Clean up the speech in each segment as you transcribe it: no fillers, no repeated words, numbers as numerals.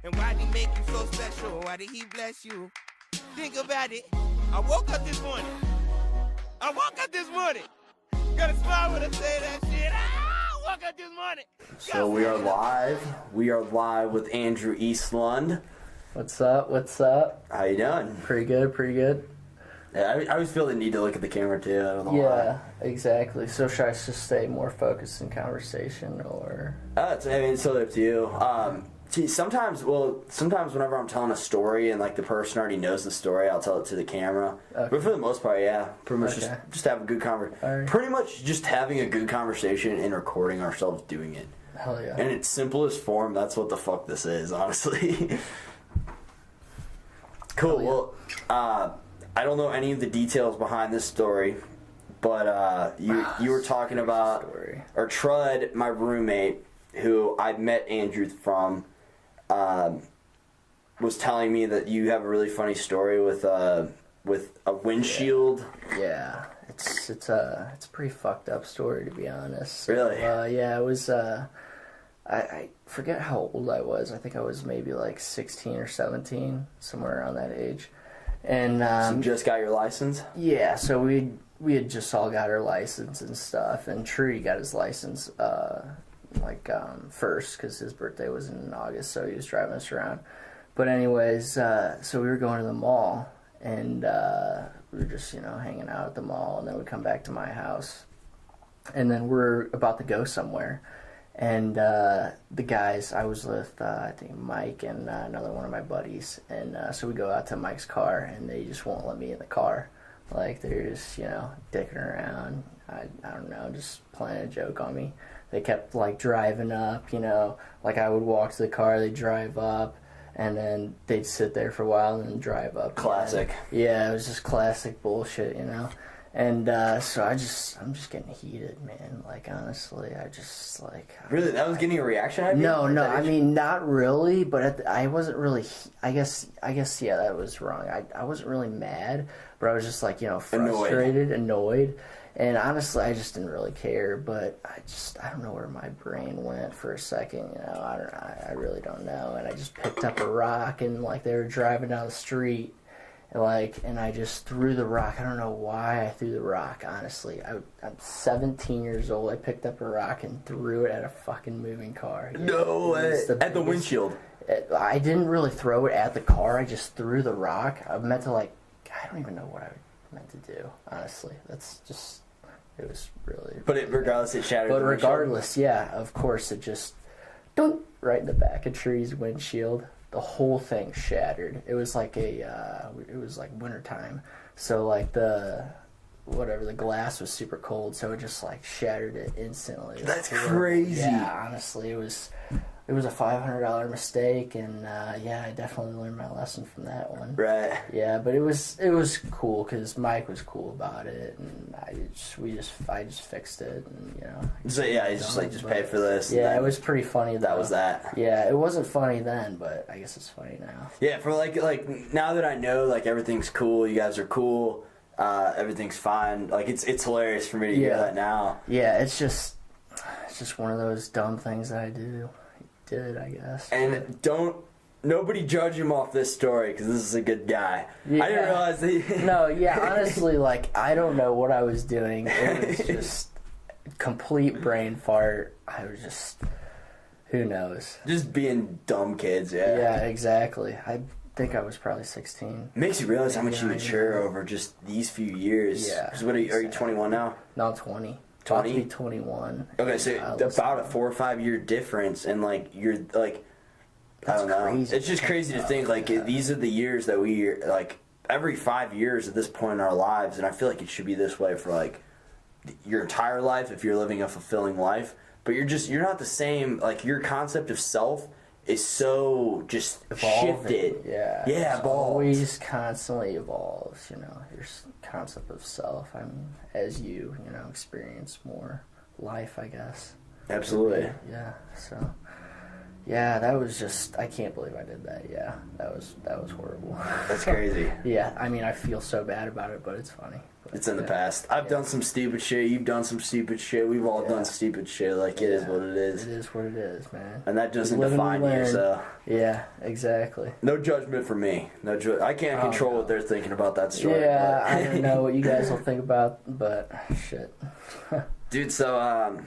And why did he make you so special? Why did he bless you? Think about it. I woke up this morning. Got a smile when I say that shit. I woke up this morning. So we are live. We are live with Andrew Eastlund. What's up? How you doing? Pretty good. Yeah, I always feel the need to look at the camera too. I don't know Yeah, why. exactly. So should I just stay more focused in conversation or? It's totally up to you. Sometimes whenever I'm telling a story and like the person already knows the story, I'll tell it to the camera. Okay. But for the most part, yeah, pretty much just have a good conversation. Right. Pretty much just having a good conversation and recording ourselves doing it. Hell yeah. In its simplest form, that's what the fuck this is, honestly. Cool. Yeah. Well, I don't know any of the details behind this story, but you were talking about, or Trud, my roommate, who I met Andrew from, was telling me that you have a really funny story with a windshield. Yeah, it's a pretty fucked up story, to be honest. Really? Yeah, it was. I forget how old I was. I think I was maybe like 16 or 17, somewhere around that age. And so you just got your license? Yeah, so we had just all got our license and stuff, and Trudy got his license first because his birthday was in August, so he was driving us around. But anyways, so we were going to the mall, and we were just hanging out at the mall, and then we come back to my house, and then we're about to go somewhere. And the guys, I was with, I think, Mike and another one of my buddies. And so we go out to Mike's car, and they just won't let me in the car. Like, they're just, dicking around. I don't know, just playing a joke on me. They kept, like, driving up, Like, I would walk to the car, they'd drive up, and then they'd sit there for a while and then drive up. Classic. Yeah, it was just classic bullshit, And so I'm just getting heated, man. Like, honestly, I just, like... Really? That was getting a reaction out of you? No, I mean, not really, but I wasn't really... I guess, yeah, that was wrong. I wasn't really mad, but I was just, like, frustrated, annoyed. And honestly, I just didn't really care, but I don't know where my brain went for a second, I really don't know. And I just picked up a rock, and, like, they were driving down the street, and I just threw the rock. I don't know why I threw the rock, honestly. I'm 17 years old. I picked up a rock and threw it at a fucking moving car. No way. At the windshield. I didn't really throw it at the car. I just threw the rock. I meant to, I don't even know what I meant to do, honestly. That's just, it was really... But regardless, it shattered the windshield. But regardless, yeah, of course, it just, right in the back of Tree's windshield. The whole thing shattered. It was like it was like wintertime. So like the glass was super cold, so it just like shattered it instantly. That's crazy. Yeah, honestly, it was a $500 mistake, and I definitely learned my lesson from that one. Right. Yeah, but it was cool because Mike was cool about it, and I just fixed it, and So yeah, he's just pay for this. Yeah, it was pretty funny. Though. That was that. Yeah, it wasn't funny then, but I guess it's funny now. Yeah, for like now that I know like everything's cool, you guys are cool, everything's fine. Like it's hilarious for me to hear that now. Yeah, it's just one of those dumb things that I did, I guess. And nobody judge him off this story because this is a good guy. Yeah. I didn't realize that. No, yeah, honestly, I don't know what I was doing. It was just complete brain fart. I was just, who knows? Just being dumb kids, yeah. Yeah, exactly. I think I was probably 16. Makes you realize how much you mature over just these few years. Yeah. Because are you 21 now? No, I'm 20. 20? About to be 21. Okay, so about a 4 or 5 year difference, and you're like, I don't know. Crazy. It's just crazy to think these are the years that we every 5 years at this point in our lives, and I feel like it should be this way for your entire life if you're living a fulfilling life. But you're not the same. Like your concept of self is so just shifted. Yeah. Yeah, always constantly evolves. Your concept of self. I mean, as you experience more life, I guess. Absolutely. Yeah. So. Yeah, that was just, I can't believe I did that. Yeah, that was horrible. That's crazy. Yeah, I mean, I feel so bad about it, but it's funny. But, it's in the past. I've done some stupid shit. You've done some stupid shit. We've all done stupid shit. Like, it is what it is. It is what it is, man. And that doesn't define you, so. Yeah, exactly. No judgment from me. I can't control what they're thinking about that story. Yeah, I don't know what you guys will think about, but shit. Dude, so,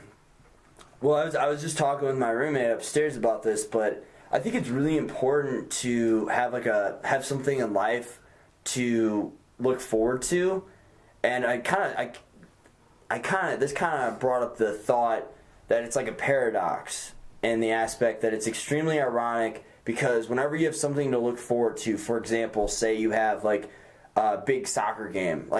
well, I was just talking with my roommate upstairs about this, but I think it's really important to have something in life to look forward to, and this kind of brought up the thought that it's like a paradox in the aspect that it's extremely ironic because whenever you have something to look forward to, for example, say you have like a big soccer game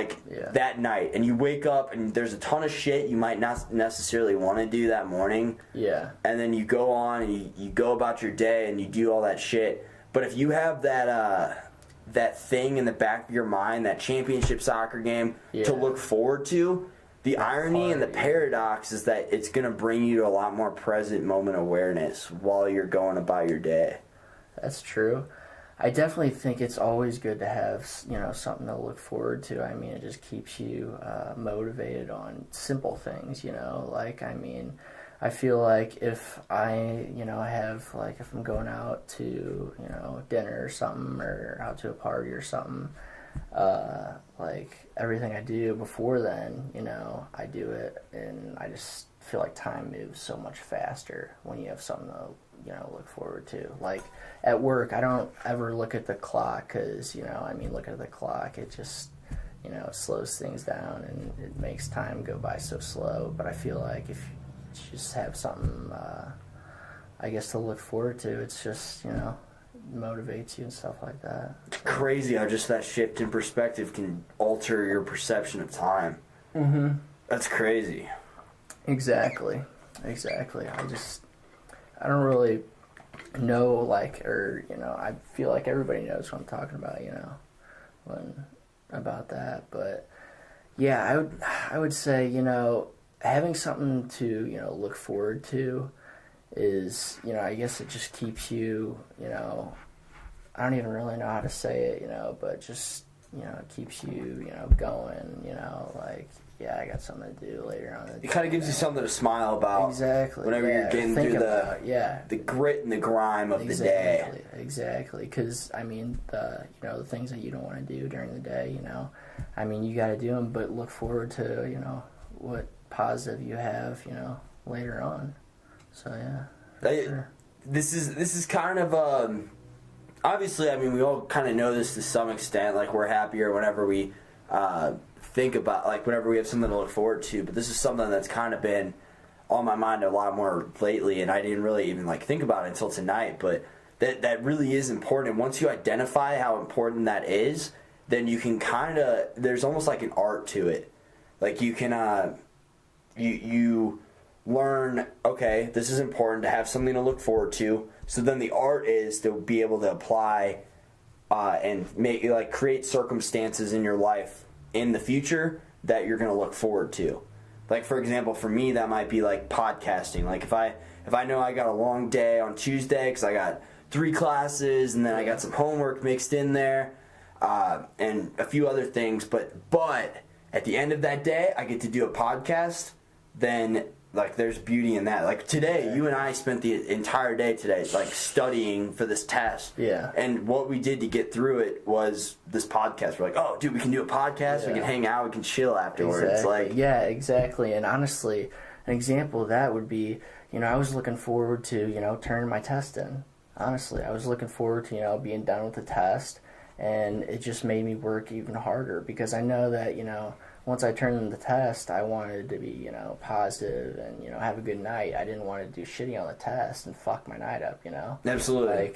that night, and you wake up and there's a ton of shit you might not necessarily want to do that morning. Yeah. And then you go on and you go about your day and you do all that shit. But if you have that thing in the back of your mind, that championship soccer game to look forward to, the irony and the paradox is that it's going to bring you to a lot more present moment awareness while you're going about your day. That's true. I definitely think it's always good to have, something to look forward to. I mean, it just keeps you motivated on simple things, Like, I mean, I feel like if I, have, like, if I'm going out to, dinner or something or out to a party or something, like, everything I do before then, I do it, and I just feel like time moves so much faster when you have something to look forward to. Like at work, I don't ever look at the clock because, looking at the clock, it just, it slows things down and it makes time go by so slow. But I feel like if you just have something, I guess, to look forward to, it's just, motivates you and stuff like that. It's crazy how just that shift in perspective can alter your perception of time. Mm-hmm. That's crazy. Exactly. I don't really know, I feel like everybody knows what I'm talking about, about that. But, yeah, I would say, having something to, look forward to is, I guess it just keeps you, I don't even really know how to say it, but just, it keeps you, going, I got something to do later on. It kind of gives you something to smile about. Exactly. Whenever you're getting through the grit and the grime of the day. Exactly. Because, I mean, the things that you don't want to do during the day, I mean, you got to do them, but look forward to, what positive you have, later on. So, yeah. Sure. This is kind of, obviously, I mean, we all kind of know this to some extent. Like, we're happier whenever we think about, like, whenever we have something to look forward to. But this is something that's kind of been on my mind a lot more lately, and I didn't really even, think about it until tonight. But that really is important. Once you identify how important that is, then you can kind of, there's almost like an art to it. Like, you can, you learn, okay, this is important to have something to look forward to. So then the art is to be able to apply and create circumstances in your life in the future that you're going to look forward to. Like, for example, for me, that might be like podcasting. Like, if I know I got a long day on Tuesday because I got 3 classes and then I got some homework mixed in there and a few other things, but at the end of that day, I get to do a podcast, then there's beauty in that. Like today, you and I spent the entire day today, studying for this test. Yeah. And what we did to get through it was this podcast. We're like, oh, dude, we can do a podcast. Yeah. We can hang out. We can chill afterwards. Exactly. Yeah, exactly. And honestly, an example of that would be, I was looking forward to, turning my test in. Honestly, I was looking forward to, being done with the test. And it just made me work even harder because I know that, once I turned in the test, I wanted to be, positive and, have a good night. I didn't want to do shitty on the test and fuck my night up, Absolutely.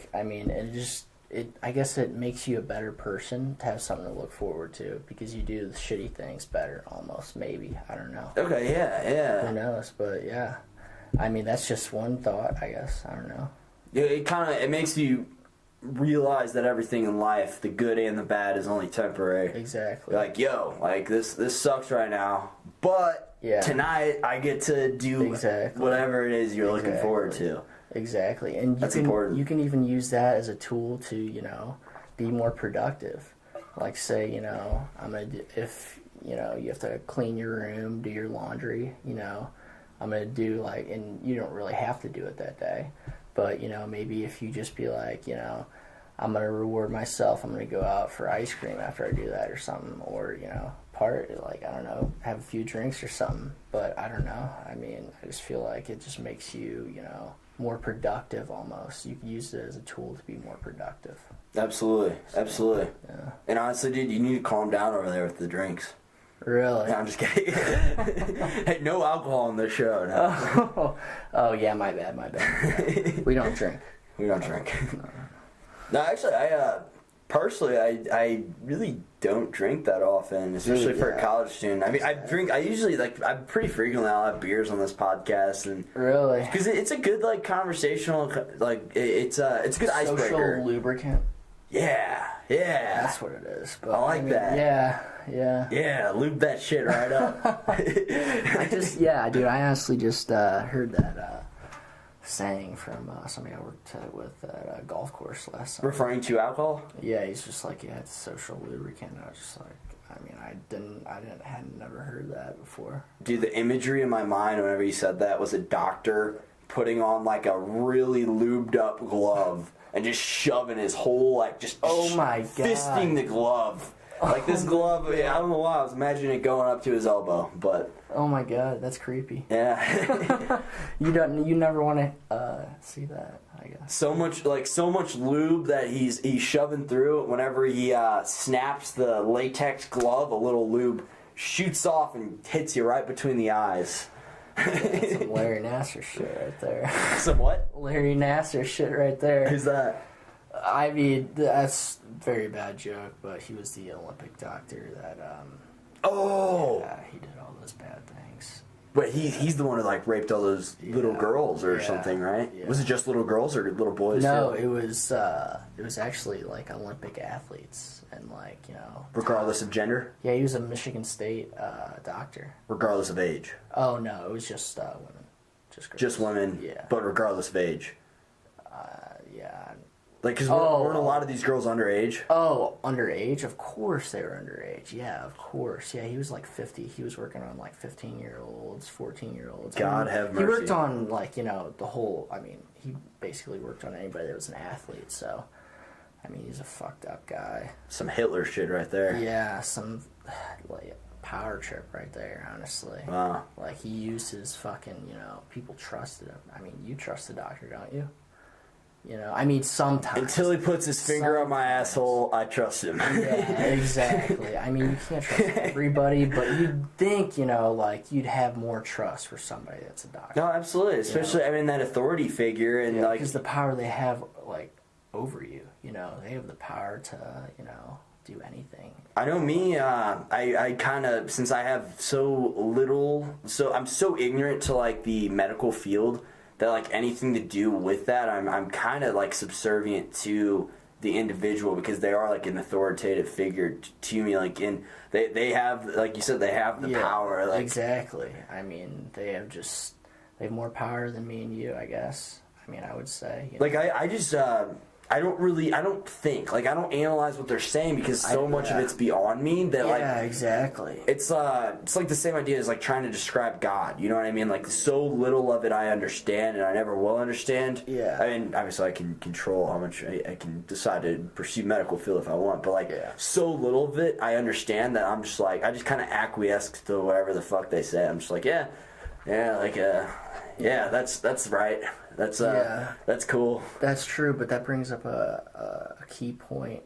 I guess it makes you a better person to have something to look forward to because you do the shitty things better almost, maybe. I don't know. Okay, yeah. Who knows? But, yeah. I mean, that's just one thought, I guess. I don't know. Yeah, it makes you realize that everything in life, the good and the bad, is only temporary. Exactly. You're like, this sucks right now, but tonight I get to do whatever it is you're looking forward to. Exactly. And that's important. You can even use that as a tool to, you know, be more productive. Like, say, you know, if, you know, you have to clean your room, do your laundry, you know, I'm going to do, like, and you don't really have to do it that day. But, you know, maybe if you just be like, you know, I'm going to reward myself, I'm going to go out for ice cream after I do that or something. Or, you know, like, I don't know, have a few drinks or something. But I don't know. I mean, I just feel like it just makes you, you know, more productive almost. You can use it as a tool to be more productive. Absolutely. Absolutely. Yeah. And honestly, dude, you need to calm down over there with the drinks. Really? No, I'm just kidding. Hey, no alcohol on this show. No. Oh, yeah, my bad. We don't drink. We don't drink. No, actually, I really don't drink that often, especially for a college student. I mean, I usually, like, I'm pretty frequently, I'll have beers on this podcast. And really? Because it's a good, like, conversational, like, it's a good icebreaker. Social lubricant. Yeah. That's what it is. But, I like that. Yeah. Yeah, lube that shit right up. Dude, I honestly just heard that saying from somebody I worked with at a golf course last summer. Referring to alcohol? Yeah, he's just like, yeah, it's social lubricant. I was just like, I mean, hadn't never heard that before. Dude, the imagery in my mind whenever you said that was a doctor putting on, like, a really lubed up glove and just shoving his whole, like, just oh my God, fisting the glove. Like, this glove, I don't know why, I was imagining it going up to his elbow, but... Oh my God, that's creepy. Yeah. You never want to see that, I guess. So much lube that he's shoving through it. Whenever he snaps the latex glove, a little lube shoots off and hits you right between the eyes. That's some Larry Nassar shit right there. Some what? Larry Nassar shit right there. Who's that? I mean, that's a very bad joke, but he was the Olympic doctor that, he did all those bad things. But he's the one who, like, raped all those little girls or something, right? Yeah. Was it just little girls or little boys? No, too? it was actually, like, Olympic athletes and, like, you know. Regardless of gender? Yeah, he was a Michigan State doctor. Regardless of age? Oh, no, it was just women. Just girls. Just women? Yeah. But regardless of age? Yeah. Like, because weren't a lot of these girls underage? Oh, underage? Of course they were underage. Yeah, of course. Yeah, he was like 50. He was working on like 15-year-olds, 14-year-olds. God have mercy. He worked on, like, you know, the whole, I mean, he basically worked on anybody that was an athlete, so, I mean, he's a fucked up guy. Some Hitler shit right there. Yeah, some, like, power trip right there, honestly. Wow. Like, he used his fucking, you know, people trusted him. I mean, you trust the doctor, don't you? You know, I mean, sometimes. Until he puts his finger on my asshole, I trust him. Yeah, exactly. I mean, you can't trust everybody, but you'd think, you know, like, you'd have more trust for somebody that's a doctor. No, absolutely. Especially, you know? I mean, that authority figure. And like, because the power they have, like, over you, you know, they have the power to, you know, do anything. I know me, I kind of, since I have so little, I'm so ignorant to, like, the medical field, that, like, anything to do with that, I'm kind of, like, subservient to the individual because they are, like, an authoritative figure to me, like, and they have, like you said, they have the power. Like, exactly. I mean, they have more power than me and you, I guess. I mean, I would say. You know? Like, I just, I don't think, like, I don't analyze what they're saying because so much of it's beyond me that, like... Yeah, exactly. It's like the same idea as, like, trying to describe God, you know what I mean? Like, so little of it I understand and I never will understand. Yeah. I mean, obviously I can control how much I can decide to pursue medical field if I want, but, like, so little of it I understand that I'm just, like, I just kind of acquiesce to whatever the fuck they say. I'm just like, that's right. That's cool. That's true, but that brings up a key point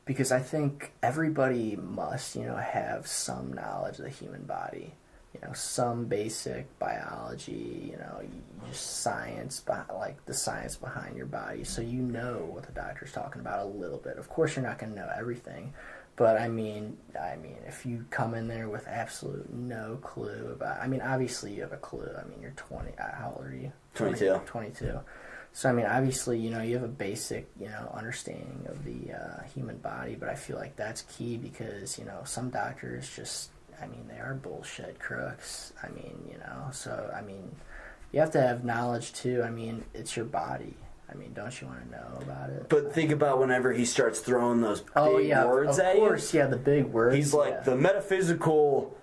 because I think everybody must, you know, have some knowledge of the human body, you know, some basic biology, you know, just science, like the science behind your body, so you know what the doctor's talking about a little bit. Of course, you're not going to know everything. But, I mean, if you come in there with absolute no clue about... I mean, obviously you have a clue. I mean, you're 20... How old are you? 22. 22. So, I mean, obviously, you know, you have a basic, you know, understanding of the human body. But I feel like that's key because, you know, some doctors just... I mean, they are bullshit crooks. I mean, you know... So, I mean, you have to have knowledge too. I mean, it's your body. I mean, don't you want to know about it? But think about whenever he starts throwing those big words at you. Of course, yeah, the big words. He's like, the metaphysical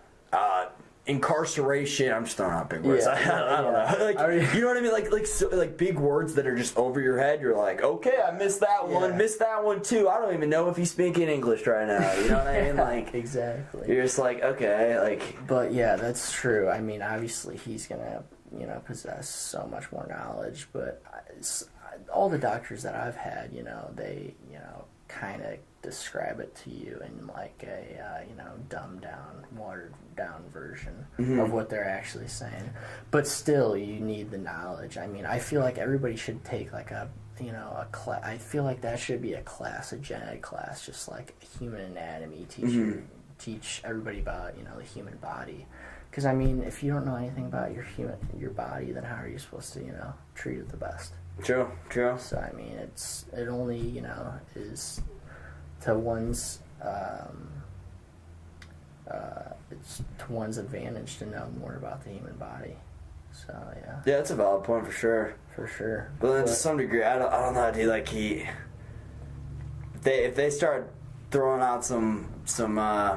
incarceration. I'm just throwing out big words. Yeah, I don't know. Like, you know what I mean? Like big words that are just over your head. You're like, okay, I missed that one. Missed that one too. I don't even know if he's speaking English right now. You know what I mean? Like, exactly. You're just like, okay, like. But yeah, that's true. I mean, obviously he's gonna, possess so much more knowledge. But all the doctors that I've had, they, kind of describe it to you in like a dumbed down, watered down version of what they're actually saying. But still, you need the knowledge. I mean, I feel like everybody should take like a class. I feel like that should be a class, a gen ed class, just like human anatomy. Teach everybody about the human body. Because I mean, if you don't know anything about your body, then how are you supposed to treat it the best? True. So I mean, it only is to one's it's to one's advantage to know more about the human body. So yeah. Yeah, that's a valid point for sure. For sure. But then to some degree, I don't know, dude. Like if they start throwing out some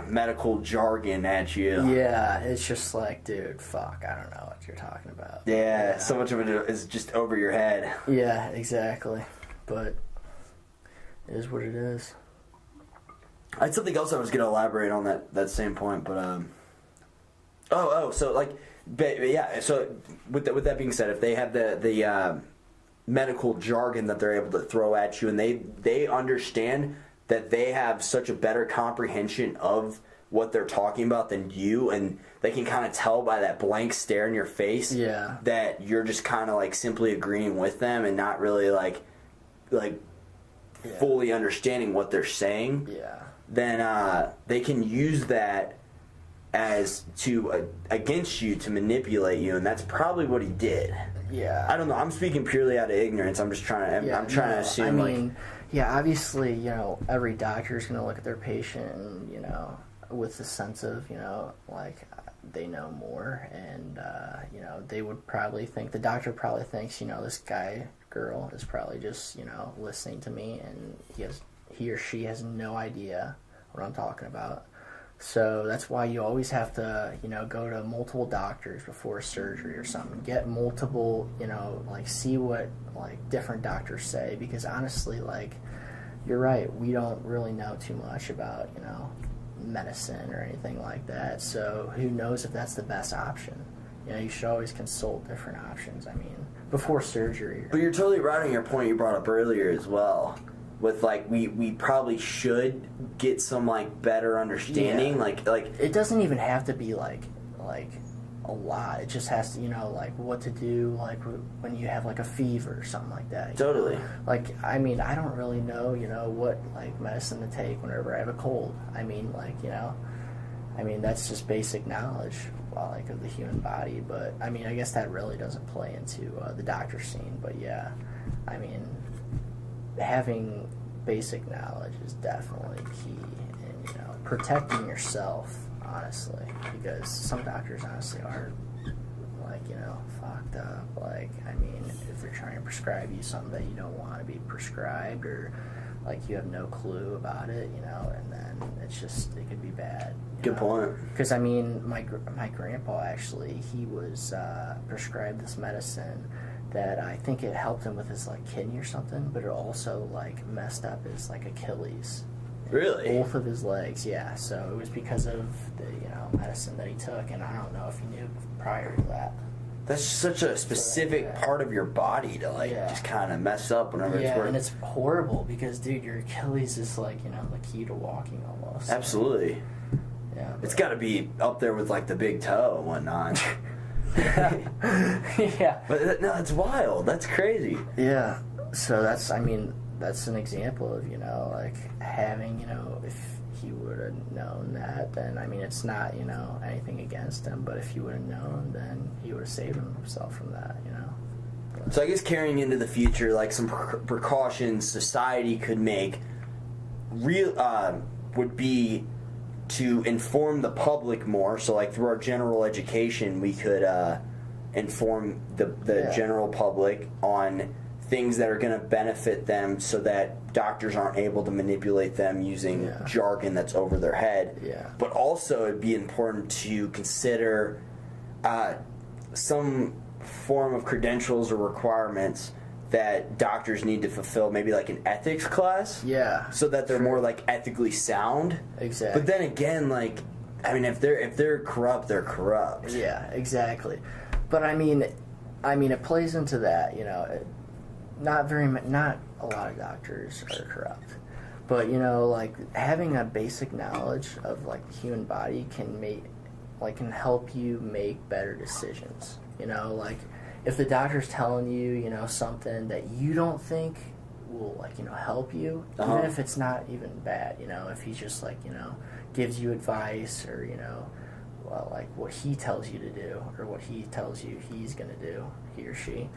medical jargon at you. Yeah, it's just like, dude, fuck, I don't know what you're talking about. Yeah, so much of it is just over your head. Yeah, exactly. But it is what it is. I had something else I was going to elaborate on that same point, but so like, but yeah. So with that being said, if they have the medical jargon that they're able to throw at you, and they understand that they have such a better comprehension of what they're talking about than you, and they can kind of tell by that blank stare in your face that you're just kind of like simply agreeing with them and not really like fully understanding what they're saying. Yeah. Then they can use that as against you to manipulate you, and that's probably what he did. Yeah. I don't know. I'm speaking purely out of ignorance. I'm just trying to assume. I mean, yeah, obviously, every doctor is going to look at their patient and, with the sense of, like, they know more, and, they would probably think, the doctor probably thinks, this girl is probably just, listening to me, and he or she has no idea what I'm talking about. So that's why you always have to, go to multiple doctors before surgery or something. Get multiple, like, see what, like, different doctors say. Because honestly, like, you're right, we don't really know too much about, medicine or anything like that. So who knows if that's the best option? You should always consult different options, I mean, before surgery. But you're totally right on your point you brought up earlier as well. With like we probably should get some like better understanding, like it doesn't even have to be like a lot. It just has to like what to do like when you have like a fever or something like that. Totally. Like I mean I don't really know what like medicine to take whenever I have a cold. I mean like I mean that's just basic knowledge like of the human body. But I mean I guess that really doesn't play into the doctor scene. But yeah, I mean. Having basic knowledge is definitely key in, protecting yourself, honestly, because some doctors honestly are, like, fucked up. Like, I mean, if they're trying to prescribe you something that you don't want to be prescribed, or, like, you have no clue about it, and then it could be bad. Good point. Because, I mean, my grandpa, actually, he was prescribed this medicine that I think it helped him with his like kidney or something, but it also like messed up his like Achilles. Really? Both of his legs, yeah. So it was because of the medicine that he took, and I don't know if he knew prior to that. That's such a specific part of your body to like just kind of mess up whenever it's working. Yeah, and it's horrible because dude, your Achilles is like the key to walking almost. Absolutely. Yeah. It's got to be up there with like the big toe and whatnot. Yeah. But no, it's wild. That's crazy. Yeah. So that's an example of, like having, if he would have known that, then, I mean, it's not, anything against him, but if he would have known, then he would have saved himself from that, But, so I guess carrying into the future, like some precautions society could make would be to inform the public more. So like through our general education, we could inform the general public on things that are going to benefit them so that doctors aren't able to manipulate them using jargon that's over their head. Yeah. But also it'd be important to consider some form of credentials or requirements that doctors need to fulfill, maybe like an ethics class. Yeah. So that they're more like ethically sound. Exactly. But then again, like, I mean, if they're corrupt, they're corrupt. Yeah, exactly. But I mean, it plays into that. You know, not a lot of doctors are corrupt, but you know, like having a basic knowledge of like the human body can help you make better decisions. You know, like if the doctor's telling you, you know, something that you don't think will, like, you know, help you, even if it's not even bad, you know, if he's just like, you know, gives you advice or, you know, well, like what he tells you to do or what he tells you he's going to do, he or she.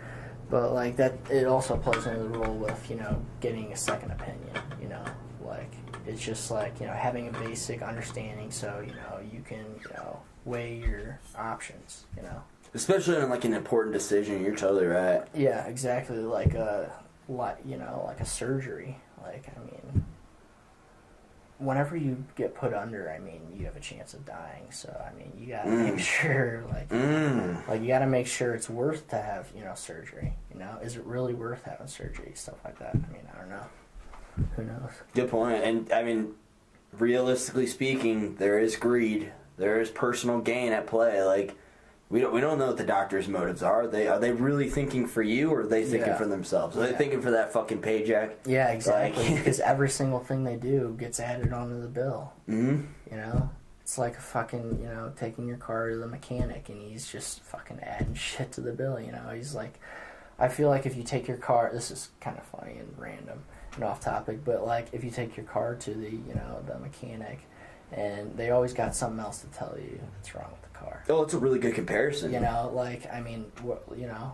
But like that, it also plays into the role with, you know, getting a second opinion, you know, like it's just like, you know, having a basic understanding so, you know, you can, you know, weigh your options, you know. Especially on like an important decision, you're totally right. Yeah, exactly. Like you know, like a surgery. Like, I mean, whenever you get put under, I mean, you have a chance of dying. So, I mean, you gotta make sure, like, like you gotta make sure it's worth to have, you know, surgery. You know, is it really worth having surgery? Stuff like that. I mean, I don't know. Who knows? Good point. And I mean, realistically speaking, there is greed. There is personal gain at play. Like, we don't know what the doctor's motives are. Are they really thinking for you, or are they thinking for themselves? Are they thinking for that fucking paycheck? Yeah, exactly. Because every single thing they do gets added onto the bill. Mm-hmm. You know, it's like a fucking, you know, taking your car to the mechanic and he's just fucking adding shit to the bill. You know, he's like, I feel like if you take your car, this is kind of funny and random and off topic, but like if you take your car to the, you know, the mechanic, and they always got something else to tell you that's wrong with the car. Oh, it's a really good comparison. You know, like, I mean, you know,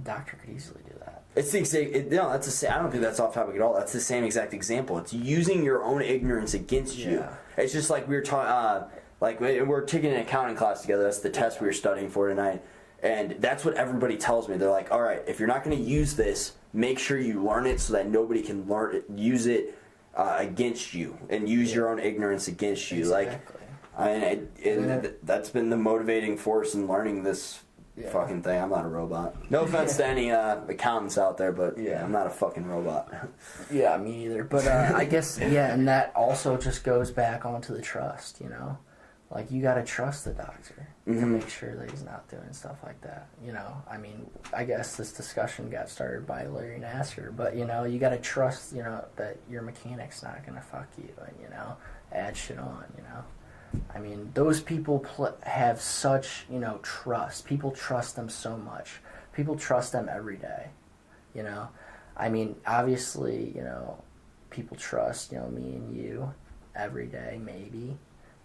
doctor could easily do that. It's the exact. No, that's I don't think that's off topic at all. That's the same exact example. It's using your own ignorance against you. It's just like we were talking. Like we're taking an accounting class together. That's the test we were studying for tonight, and that's what everybody tells me. They're like, "All right, if you're not going to use this, make sure you learn it so that nobody can use it against you and use your own ignorance against you." Exactly. Like, I mean, that's been the motivating force in learning this fucking thing. I'm not a robot. No offense to any accountants out there, but I'm not a fucking robot. Yeah, me either. But I guess, and that also just goes back onto the trust, you know? Like, you gotta trust the doctor to make sure that he's not doing stuff like that, you know? I mean, I guess this discussion got started by Larry Nassar, but, you know, you gotta trust, you know, that your mechanic's not gonna fuck you and, you know, add shit on, you know? I mean, those people have such, you know, trust. People trust them so much. People trust them every day, you know? I mean, obviously, you know, people trust, you know, me and you every day, maybe.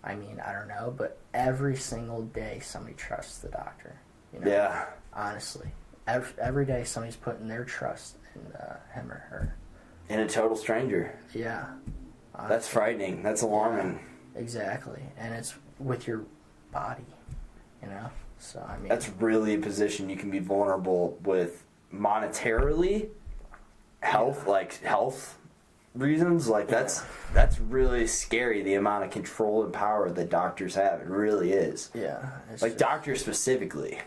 I mean, I don't know, but every single day somebody trusts the doctor, you know? Yeah. Honestly. Every day somebody's putting their trust in him or her. In a total stranger. Yeah. Honestly. That's frightening. That's alarming. Yeah. Exactly, and it's with your body, you know. So I mean, that's really a position you can be vulnerable with monetarily, health reasons. Like that's really scary. The amount of control and power that doctors have, it really is. Yeah, like doctors specifically.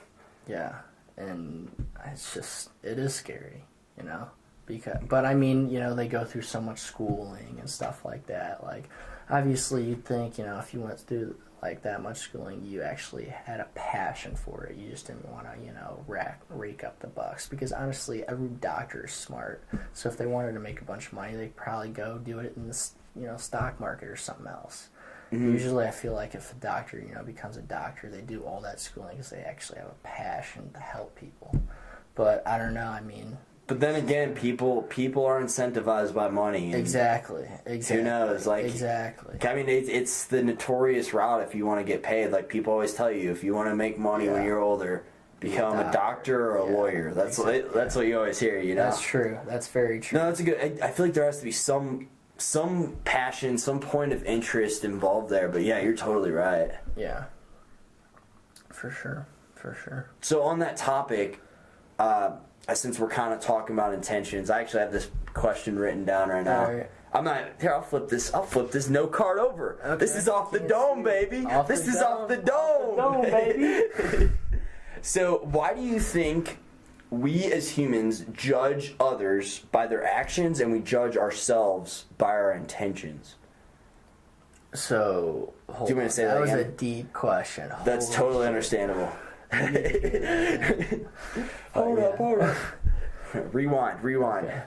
Yeah, and it is scary, you know. But I mean, you know, they go through so much schooling and stuff like that. Like, obviously, you'd think, you know, if you went through like that much schooling, you actually had a passion for it. You just didn't want to, you know, rake up the bucks. Because honestly, every doctor is smart. So if they wanted to make a bunch of money, they'd probably go do it in the, you know, stock market or something else. Mm-hmm. Usually, I feel like if a doctor, you know, becomes a doctor, they do all that schooling because they actually have a passion to help people. But I don't know. I mean. But then again, people are incentivized by money. Exactly. Who knows? Like, exactly. I mean, it's the notorious route if you want to get paid. Like, people always tell you, if you want to make money when you're older, become a doctor or a lawyer. That's what you always hear, you know? That's true. That's very true. No, that's a good... I feel like there has to be some passion, some point of interest involved there. But yeah, you're totally right. Yeah. For sure. For sure. So on that topic, since we're kind of talking about intentions, I actually have this question written down right now. All right. I'm not here. I'll flip this note card over. Okay. This is off the dome, baby. Off this the is dome. off the dome. Off the dome, baby. So why do you think we as humans judge others by their actions and we judge ourselves by our intentions? So, Do you want to say that that was again? a deep question. That's Holy totally shit. understandable. Hold up. Rewind. Okay.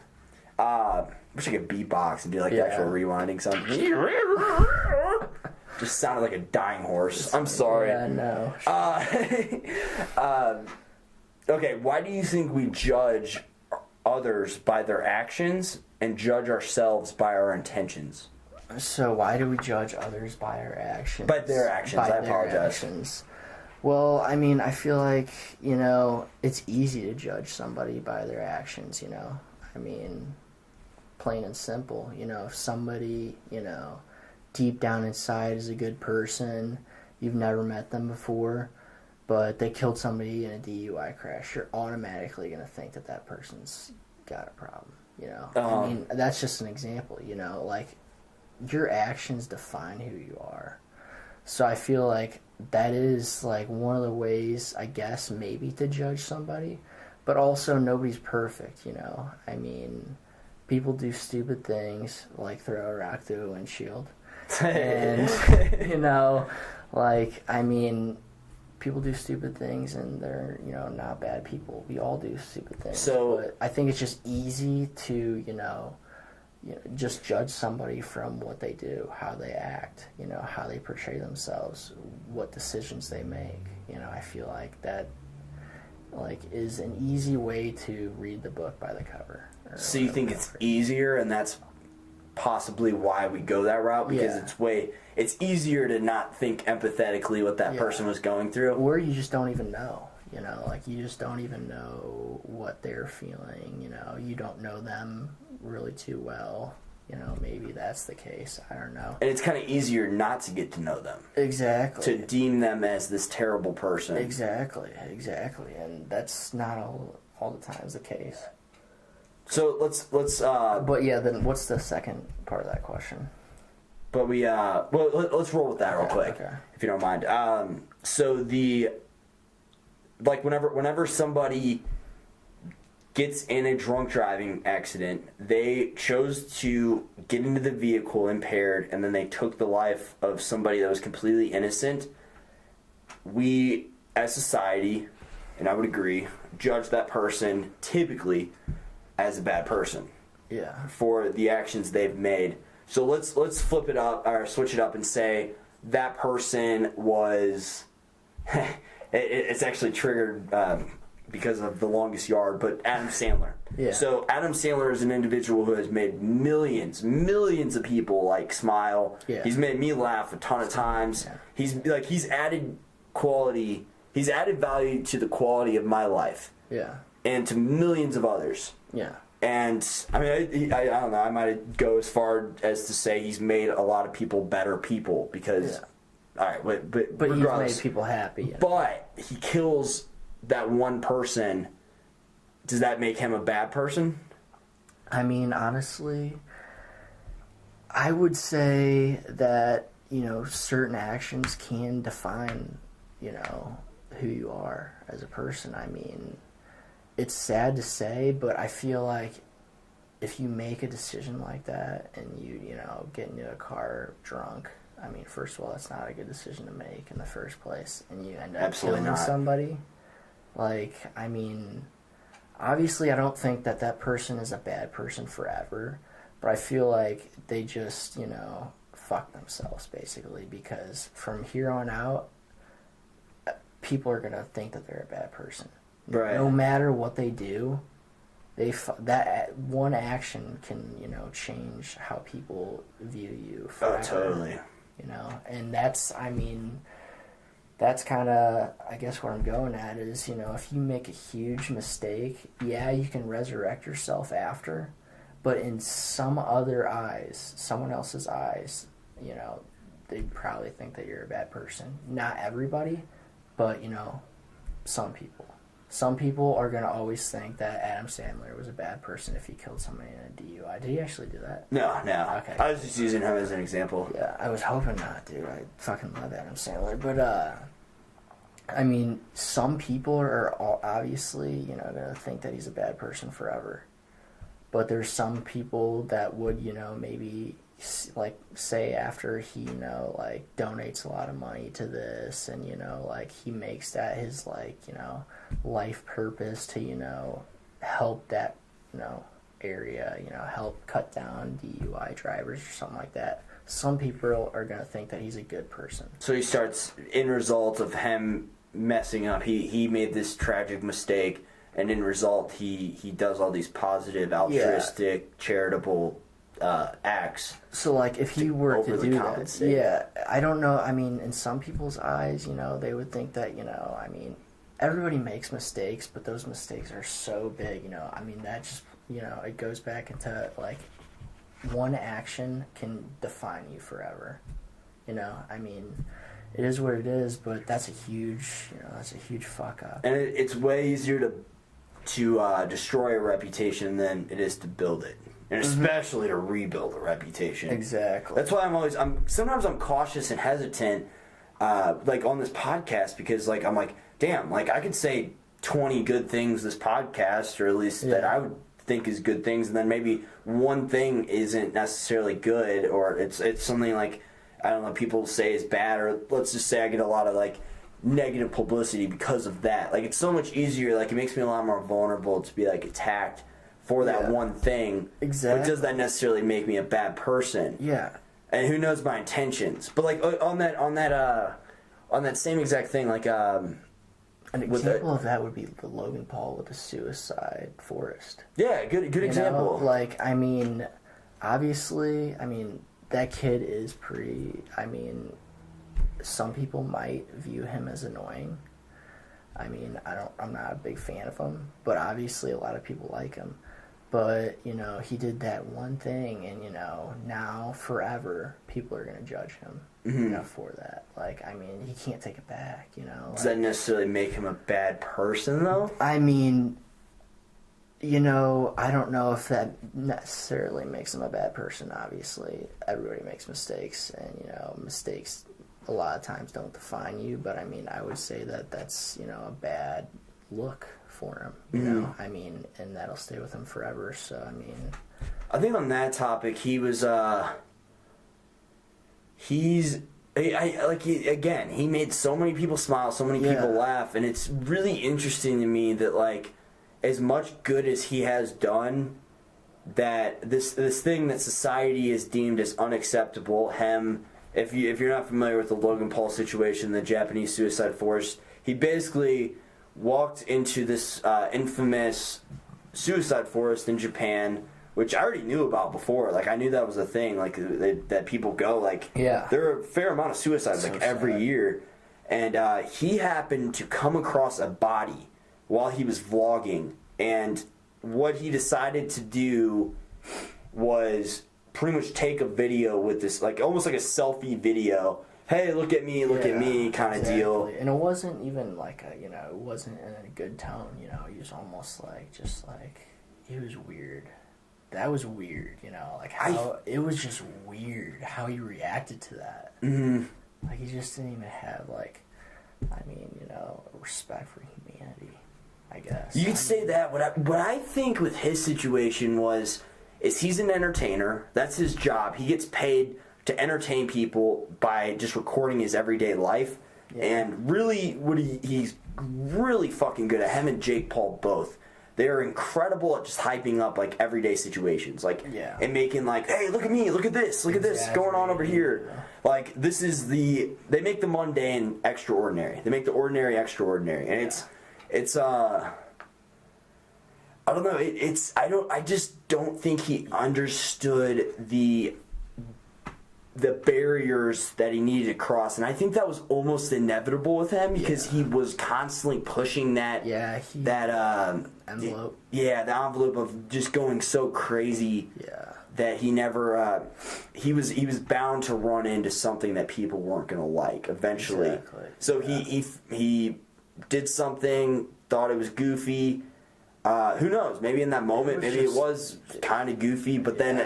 Wish I could beatbox and do like Yeah. actual rewinding something. Just sounded like a dying horse. I'm sorry. Yeah, no. Okay, why do you think we judge others by their actions and judge ourselves by our intentions? So why do we judge others by our actions? By their actions, I apologize. Actions. Well, I mean, I feel like, you know, it's easy to judge somebody by their actions, you know. I mean, plain and simple, you know, if somebody, you know, deep down inside is a good person, you've never met them before, but they killed somebody in a DUI crash, you're automatically going to think that that person's got a problem, you know. I mean, that's just an example, you know, like, your actions define who you are. So I feel like that is like one of the ways, I guess, maybe to judge somebody, but also nobody's perfect, you know. I mean, people do stupid things like throw a rock through a windshield. And, you know, like, I mean, people do stupid things and they're, you know, not bad people. We all do stupid things. So, but I think it's just easy to, just judge somebody from what they do, how they act, you know, how they portray themselves, what decisions they make. You know, I feel like that, like, is an easy way to read the book by the cover. So you think it's easier, and that's possibly why we go that route? Because it's easier to not think empathetically what that person was going through? Or you just don't even know. You know, like, you just don't even know what they're feeling, you know. You don't know them really too well. You know, maybe that's the case. I don't know. And it's kind of easier not to get to know them. Exactly. To deem them as this terrible person. Exactly. And that's not all the times the case. So let's But yeah, then what's the second part of that question? But let's roll with that real quick, if you don't mind. So whenever somebody gets in a drunk driving accident, they chose to get into the vehicle impaired, and then they took the life of somebody that was completely innocent. We, as society, and I would agree, judge that person typically as a bad person. Yeah. For the actions they've made. So let's flip it up or switch it up and say that person was. It's actually triggered because of The Longest Yard, but Adam Sandler. Yeah. So Adam Sandler is an individual who has made millions of people like smile. Yeah. He's made me laugh a ton of times. Yeah. He's added quality. He's added value to the quality of my life. Yeah. And to millions of others. Yeah. And I mean, I don't know. I might go as far as to say he's made a lot of people better people because. All right, but he's made people happy. You know? But he kills that one person. Does that make him a bad person? I mean, honestly, I would say that, you know, certain actions can define, you know, who you are as a person. I mean, it's sad to say, but I feel like if you make a decision like that and you know, get into a car drunk, I mean, first of all, that's not a good decision to make in the first place, and you end up killing somebody. Like, I mean, obviously I don't think that person is a bad person forever, but I feel like they just, you know, fuck themselves, basically, because from here on out, people are going to think that they're a bad person. Right. No matter what they do, that one action can, you know, change how people view you forever. Oh, totally. You know, and that's kind of, I guess, where I'm going at is, you know, if you make a huge mistake, yeah, you can resurrect yourself after, but in someone else's eyes, you know, they probably think that you're a bad person. Not everybody, but, you know, some people. Some people are going to always think that Adam Sandler was a bad person if he killed somebody in a DUI. Did he actually do that? No. Okay. I was just using him as an example. Yeah, I was hoping not, dude. I fucking love Adam Sandler. But, I mean, some people are obviously, you know, going to think that he's a bad person forever. But there's some people that would, you know, maybe, like, say after he, you know, like, donates a lot of money to this and, you know, like, he makes that his, like, you know, life purpose to, you know, help that, you know, area, you know, help cut down DUI drivers or something like that. Some people are going to think that he's a good person. So he starts, in result of him messing up, he made this tragic mistake, and in result he does all these positive, altruistic, charitable acts. So, like, if he were to do that, yeah, I don't know. I mean, in some people's eyes, you know, they would think that, you know, I mean, everybody makes mistakes, but those mistakes are so big, you know. I mean, that just, you know, it goes back into, like, one action can define you forever. You know, I mean, it is what it is, but that's a huge fuck up. And it's way easier to destroy a reputation than it is to build it, and especially to rebuild a reputation. Exactly. That's why sometimes I'm cautious and hesitant, like on this podcast, because like I'm like, damn, like I could say 20 good things this podcast, or at least that I would think is good things, and then maybe one thing isn't necessarily good, or it's something like, I don't know, people say is bad, or let's just say I get a lot of like negative publicity because of that. Like, it's so much easier, like it makes me a lot more vulnerable to be like attacked for that one thing. Exactly. But does that necessarily make me a bad person? Yeah. And who knows my intentions? But like on that same exact thing, like an example of that would be the Logan Paul with the suicide forest. Yeah, good example. Know? Like, I mean, obviously, I mean, that kid is pretty, I mean, some people might view him as annoying. I mean, I'm not a big fan of him, but obviously a lot of people like him. But, you know, he did that one thing, and, you know, now forever people are going to judge him, you know, for that. Like, I mean, he can't take it back, you know. Does that necessarily make him a bad person, though? I mean, you know, I don't know if that necessarily makes him a bad person, obviously. Everybody makes mistakes, and, you know, mistakes a lot of times don't define you, but I mean, I would say that that's, you know, a bad look for him, you know, I mean, and that'll stay with him forever, so, I mean. I think on that topic, he made so many people smile, so many people laugh, and it's really interesting to me that, like, as much good as he has done, that this thing that society has deemed as unacceptable, if you're not familiar with the Logan Paul situation, the Japanese suicide forest, he basically walked into this infamous suicide forest in Japan, which I already knew about before. Like, I knew that was a thing, like, that people go, like, there are a fair amount of suicides, like, every year. And he happened to come across a body while he was vlogging, and what he decided to do was pretty much take a video with this, like, almost like a selfie video. Hey, look at me kind of deal. And it wasn't even like a, you know, it wasn't in a good tone, you know. He was almost like, just like, it was weird. That was weird, you know, like how, it was just weird how he reacted to that. Like, he just didn't even have, like, I mean, you know, respect for humanity, I guess. You could say that. What I think with his situation is he's an entertainer. That's his job. He gets paid to entertain people by just recording his everyday life. And really, he's really fucking good at. Him and Jake Paul both. They are incredible at just hyping up, like, everyday situations. Like, and making, like, hey, look at me, look at this going on over here. Like, they make the mundane extraordinary. They make the ordinary extraordinary. And it's I don't know. I just don't think he understood the barriers that he needed to cross, and I think that was almost inevitable with him because he was constantly pushing that envelope. The envelope of just going so crazy. That he never he was bound to run into something that people weren't going to like eventually. So he did something, thought it was goofy. Who knows? Maybe in that moment, maybe it was kind of goofy, but then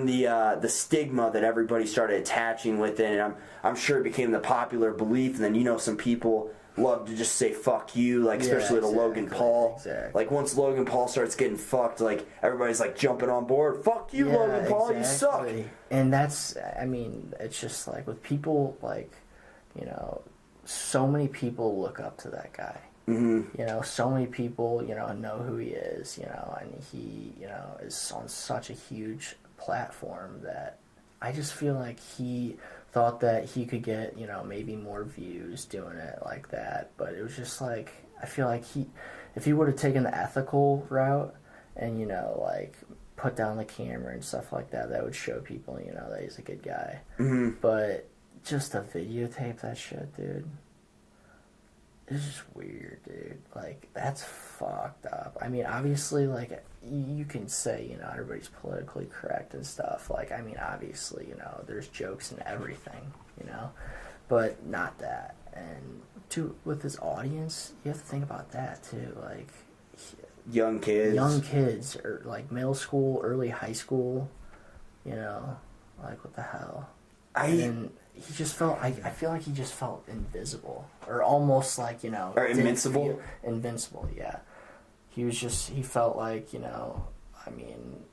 the stigma that everybody started attaching with it, and I'm sure it became the popular belief. And then some people love to just say "fuck you," like especially to Logan Paul. Exactly. Like once Logan Paul starts getting fucked, like everybody's like jumping on board. Fuck you, Logan Paul, you suck. And that's, I mean, it's just like with people, like, so many people look up to that guy. Mm-hmm. So many people, know who he is, and he, is on such a huge platform that I just feel like he thought that he could get, maybe more views doing it like that. But it was just like, I feel like if he would have taken the ethical route and, like, put down the camera and stuff like that, that would show people, that he's a good guy. Mm-hmm. But just to videotape that shit, dude. It's just weird, dude. Like, that's fucked up. I mean, obviously, like, you can say, everybody's politically correct and stuff. Like, I mean, obviously, there's jokes and everything, but not that. And, with his audience, you have to think about that, too. Like, young kids, or, like, middle school, early high school, like, what the hell? He just felt, I feel like he just felt invisible. Or almost like, Or invincible? Invincible, yeah. He felt like, I mean,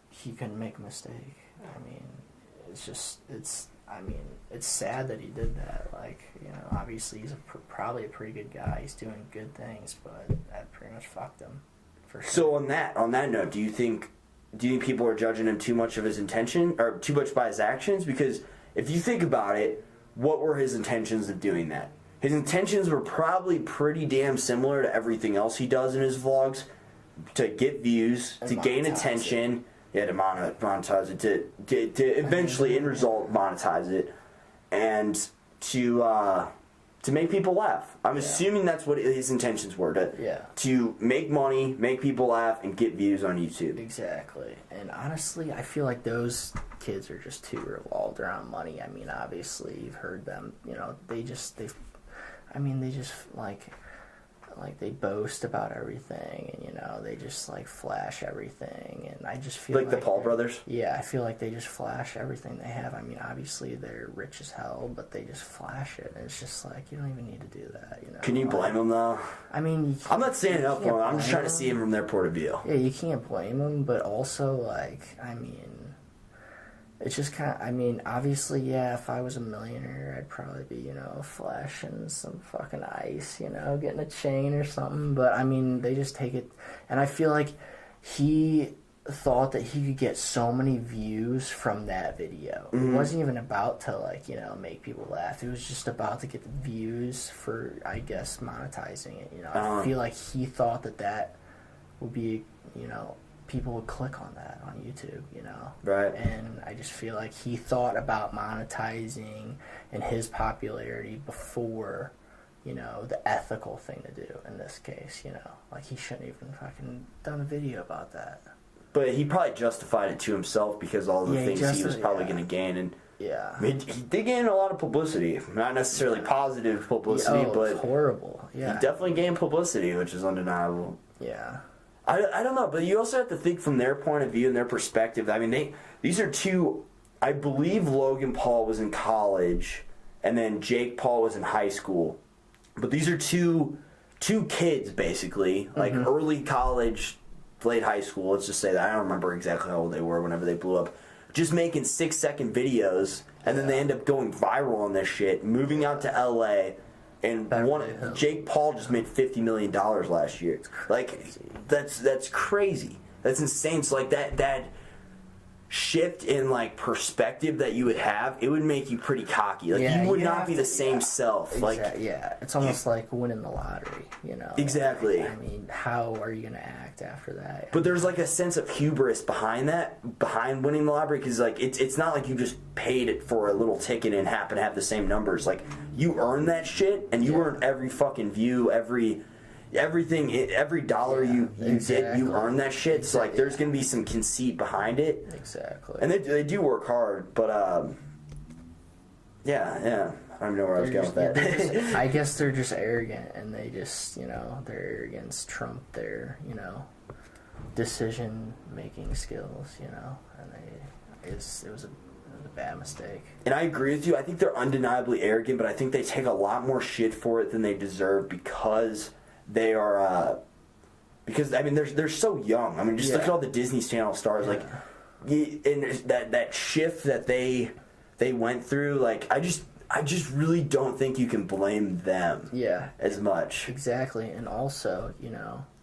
he couldn't make a mistake. I mean, it's sad that he did that. Like, obviously he's probably a pretty good guy. He's doing good things, but that pretty much fucked him, for sure. So on that note, do you think people are judging him too much of his intention, or too much by his actions? Because if you think about it, what were his intentions of doing that? His intentions were probably pretty damn similar to everything else he does in his vlogs. To get views, to gain attention, to monetize it, to eventually, end result, monetize it, and to make people laugh. I'm assuming that's what his intentions were, to make money, make people laugh, and get views on YouTube. Exactly. And honestly, I feel like those kids are just too revolved around money. I mean, obviously, you've heard them, they just they boast about everything, and, they just, like, flash everything, and I just feel like... the Paul brothers? Yeah, I feel like they just flash everything they have. I mean, obviously, they're rich as hell, but they just flash it, and it's just like, you don't even need to do that, Can you blame them, though? I mean, I'm not standing up for them. I'm just trying to see them from their point of view. Yeah, you can't blame them, but also, like, I mean... It's just kind of, I mean, obviously, yeah, if I was a millionaire, I'd probably be, flashing some fucking ice, getting a chain or something. But, I mean, they just take it. And I feel like he thought that he could get so many views from that video. Mm-hmm. It wasn't even about to, like, make people laugh. It was just about to get the views for, I guess, monetizing it, I feel like he thought that would be, people would click on that on YouTube, Right. And I just feel like he thought about monetizing and his popularity before, the ethical thing to do in this case, Like, he shouldn't even fucking done a video about that. But he probably justified it to himself because all the things he was probably going to gain. And yeah. I mean, he did gain a lot of publicity. Not necessarily positive publicity, but... horrible, yeah. He definitely gained publicity, which is undeniable. Yeah. I don't know, but you also have to think from their point of view and their perspective. I mean, these are two... I believe Logan Paul was in college, and then Jake Paul was in high school. But these are two kids, basically. Like, early college, late high school, let's just say that. I don't remember exactly how old they were whenever they blew up. Just making 6-second videos, and then they end up going viral on this shit, moving out to L.A., and Jake Paul just made $50 million last year. Like, that's crazy. That's insane. So, like, that shift in, like, perspective that you would have, it would make you pretty cocky. Like, you would not be the same self. Exactly. Like, it's almost like winning the lottery, Exactly. I mean, how are you going to act after that? But there's, like, a sense of hubris behind that, behind winning the lottery, because, like, it's not like you just paid it for a little ticket and happen to have the same numbers. Like, you earn that shit, and you earn every fucking view, everything, every dollar you get, you earn that shit. So, like, there's going to be some conceit behind it. Exactly. And they do work hard, but, Yeah. I don't know where I was going with that. I guess they're just arrogant, and they just, their arrogance trumped their, decision-making skills, and it was a bad mistake. And I agree with you. I think they're undeniably arrogant, but I think they take a lot more shit for it than they deserve because they are, they're so young. I mean, just look at all the Disney Channel stars, and that shift that they went through, I just really don't think you can blame them as much. Exactly. And also,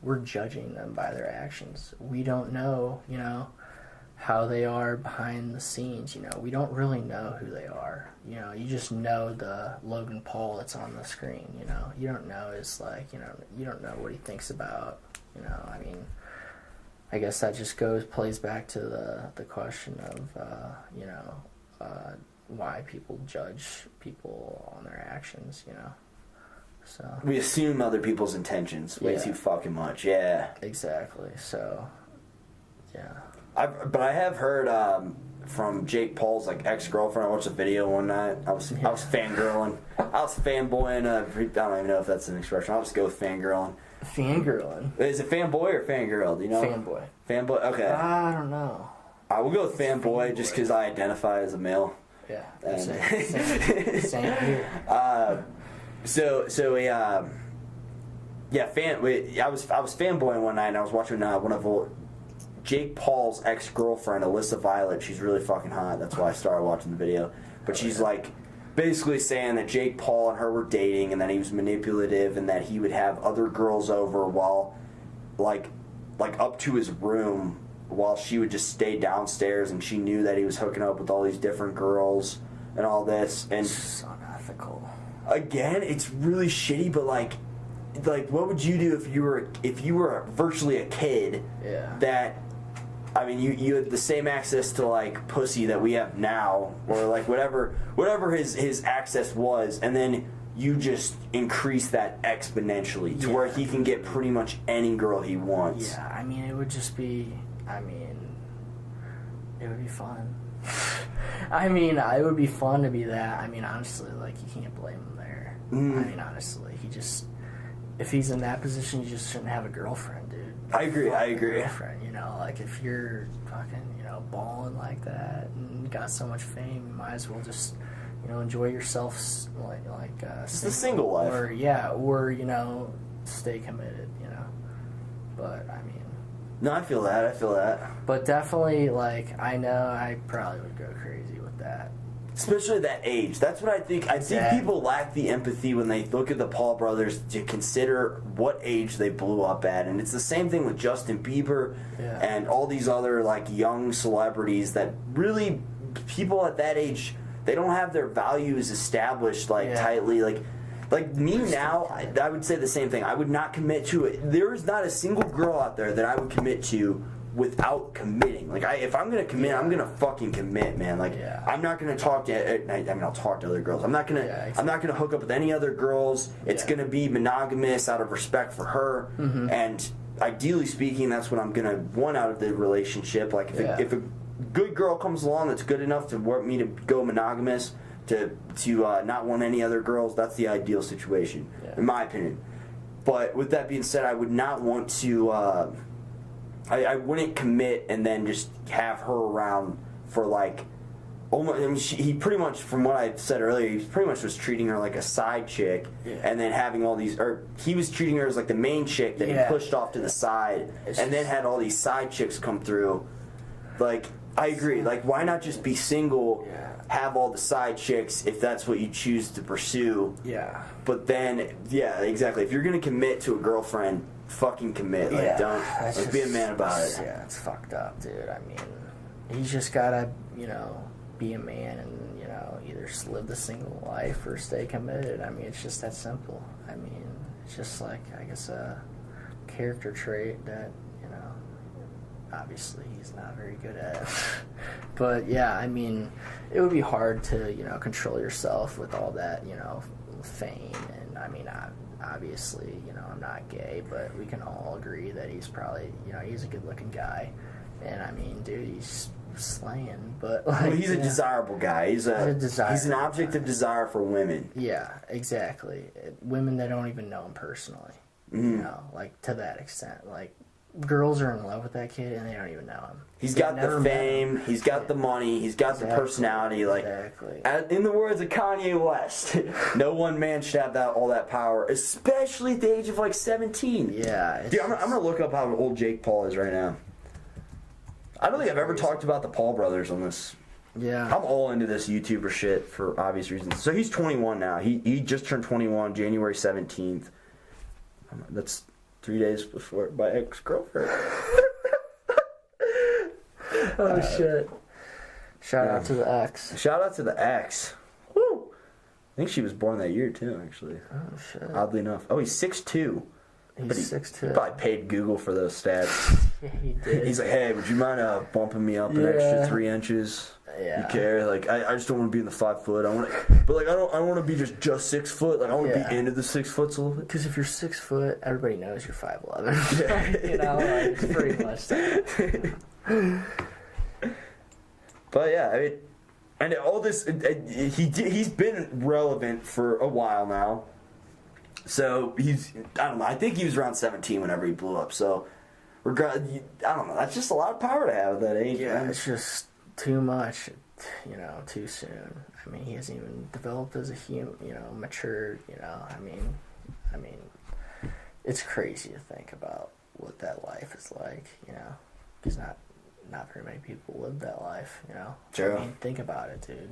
we're judging them by their actions. We don't know, how they are behind the scenes. We don't really know who they are. You just know the Logan Paul that's on the screen. You don't know his, you don't know what he thinks about, I guess that just plays back to the question of, why people judge people on their actions, So we assume other people's intentions way too fucking much. Yeah. Exactly. So, yeah. But I have heard from Jake Paul's ex-girlfriend. I watched a video one night. I was fangirling. I was fanboying. I don't even know if that's an expression. I'll just go with fangirling. Fangirling? Is it fanboy or fangirl? Do you know? Fanboy. Fanboy. Okay. I don't know. We'll go with fanboy just because I identify as a male. Yeah. Same here. I was fanboying one night and I was watching one of Jake Paul's ex-girlfriend, Alyssa Violet. She's really fucking hot. That's why I started watching the video. But she's basically saying that Jake Paul and her were dating and that he was manipulative and that he would have other girls over while up to his room while she would just stay downstairs, and she knew that he was hooking up with all these different girls and all this. And it's unethical. Again, it's really shitty, but what would you do if you were virtually a kid? Yeah. That, you had the same access to pussy that we have now, or whatever his access was, and then you just increase that exponentially to where he can get pretty much any girl he wants. Yeah, it would just be. It would be fun. It would be fun to be that. Honestly, you can't blame him there. Honestly, if he's in that position, you just shouldn't have a girlfriend, dude. I agree. Girlfriend, if you're fucking, balling like that and got so much fame, you might as well just, enjoy yourself, it's the single life. Or stay committed, But, No, I feel that. But definitely, I know I probably would go crazy with that. Especially at that age. That's what I think. Exactly. I think people lack the empathy when they look at the Paul brothers to consider what age they blew up at. And it's the same thing with Justin Bieber and all these other, young celebrities that really, people at that age, they don't have their values established, tightly. Me now, I would say the same thing. I would not commit to it. There is not a single girl out there that I would commit to without committing. If I'm going to commit, I'm going to fucking commit, man. I'm not going to talk to, I'll talk to other girls. I'm not going to, I'm not going to hook up with any other girls. It's going to be monogamous out of respect for her. Mm-hmm. And ideally speaking, that's what I'm going to want out of the relationship. If a good girl comes along that's good enough to want me to go monogamous, to not want any other girls, that's the ideal situation, in my opinion. But with that being said, I would not want to, I wouldn't commit and then just have her around for almost, he pretty much, from what I said earlier, he pretty much was treating her like a side chick, and then having all these, or he was treating her as the main chick that he pushed off to the side, and then had all these side chicks come through. I agree. Why not just be single, have all the side chicks if that's what you choose to pursue? Yeah. But then, exactly. If you're going to commit to a girlfriend, fucking commit. Don't be a man about it. Yeah, it's fucked up, dude. He's just got to, be a man and, either live the single life or stay committed. It's just that simple. It's just I guess a character trait that, obviously he's not very good at. But it would be hard to, control yourself with all that, fame. And obviously, I'm not gay, but we can all agree that he's probably, he's a good looking guy. And dude, he's slaying, but like, well, he's a desirable guy. He's an object guy. of desire for women. Yeah, exactly. Women that don't even know him personally. Mm-hmm. You know, like to that extent. Like girls are in love with that kid and they don't even know him. He's got the fame, he's got the money, he's got the personality. Like, in the words of Kanye West, no one man should have all that power, especially at the age of like 17. Yeah. Dude, I'm gonna look up how old Jake Paul is right now. I don't think I've ever talked about the Paul brothers on this. Yeah. I'm all into this YouTuber shit for obvious reasons. So he's 21 now. He just turned 21 January 17th. That's 3 days before my ex-girlfriend. Oh, shit. Shout out to the ex. Shout out to the ex. Woo! I think she was born that year, too, actually. Oh, shit. Oddly enough. Oh, he's 6'2". He's 6'2". He probably paid Google for those stats. Yeah, he did. He's like, hey, would you mind bumping me up an extra 3 inches? Yeah. You care? Like, I just don't want to be in the 5 foot. I don't want to be just 6 foot. Like, I want to be into the 6 foot a little bit. Because if you're 6 foot, everybody knows you're 5'11". Yeah. You know, like, it's pretty much that. But yeah, I mean, and all this, he's been relevant for a while now. So I don't know. I think he was around 17 whenever he blew up. So, I don't know. That's just a lot of power to have at that age. Yeah, man. it's just too much, you know, too soon. I mean, he hasn't even developed as a human, you know, matured, you know. I mean, it's crazy to think about what that life is like, you know, because not very many people live that life, you know. True. I mean, think about it, dude.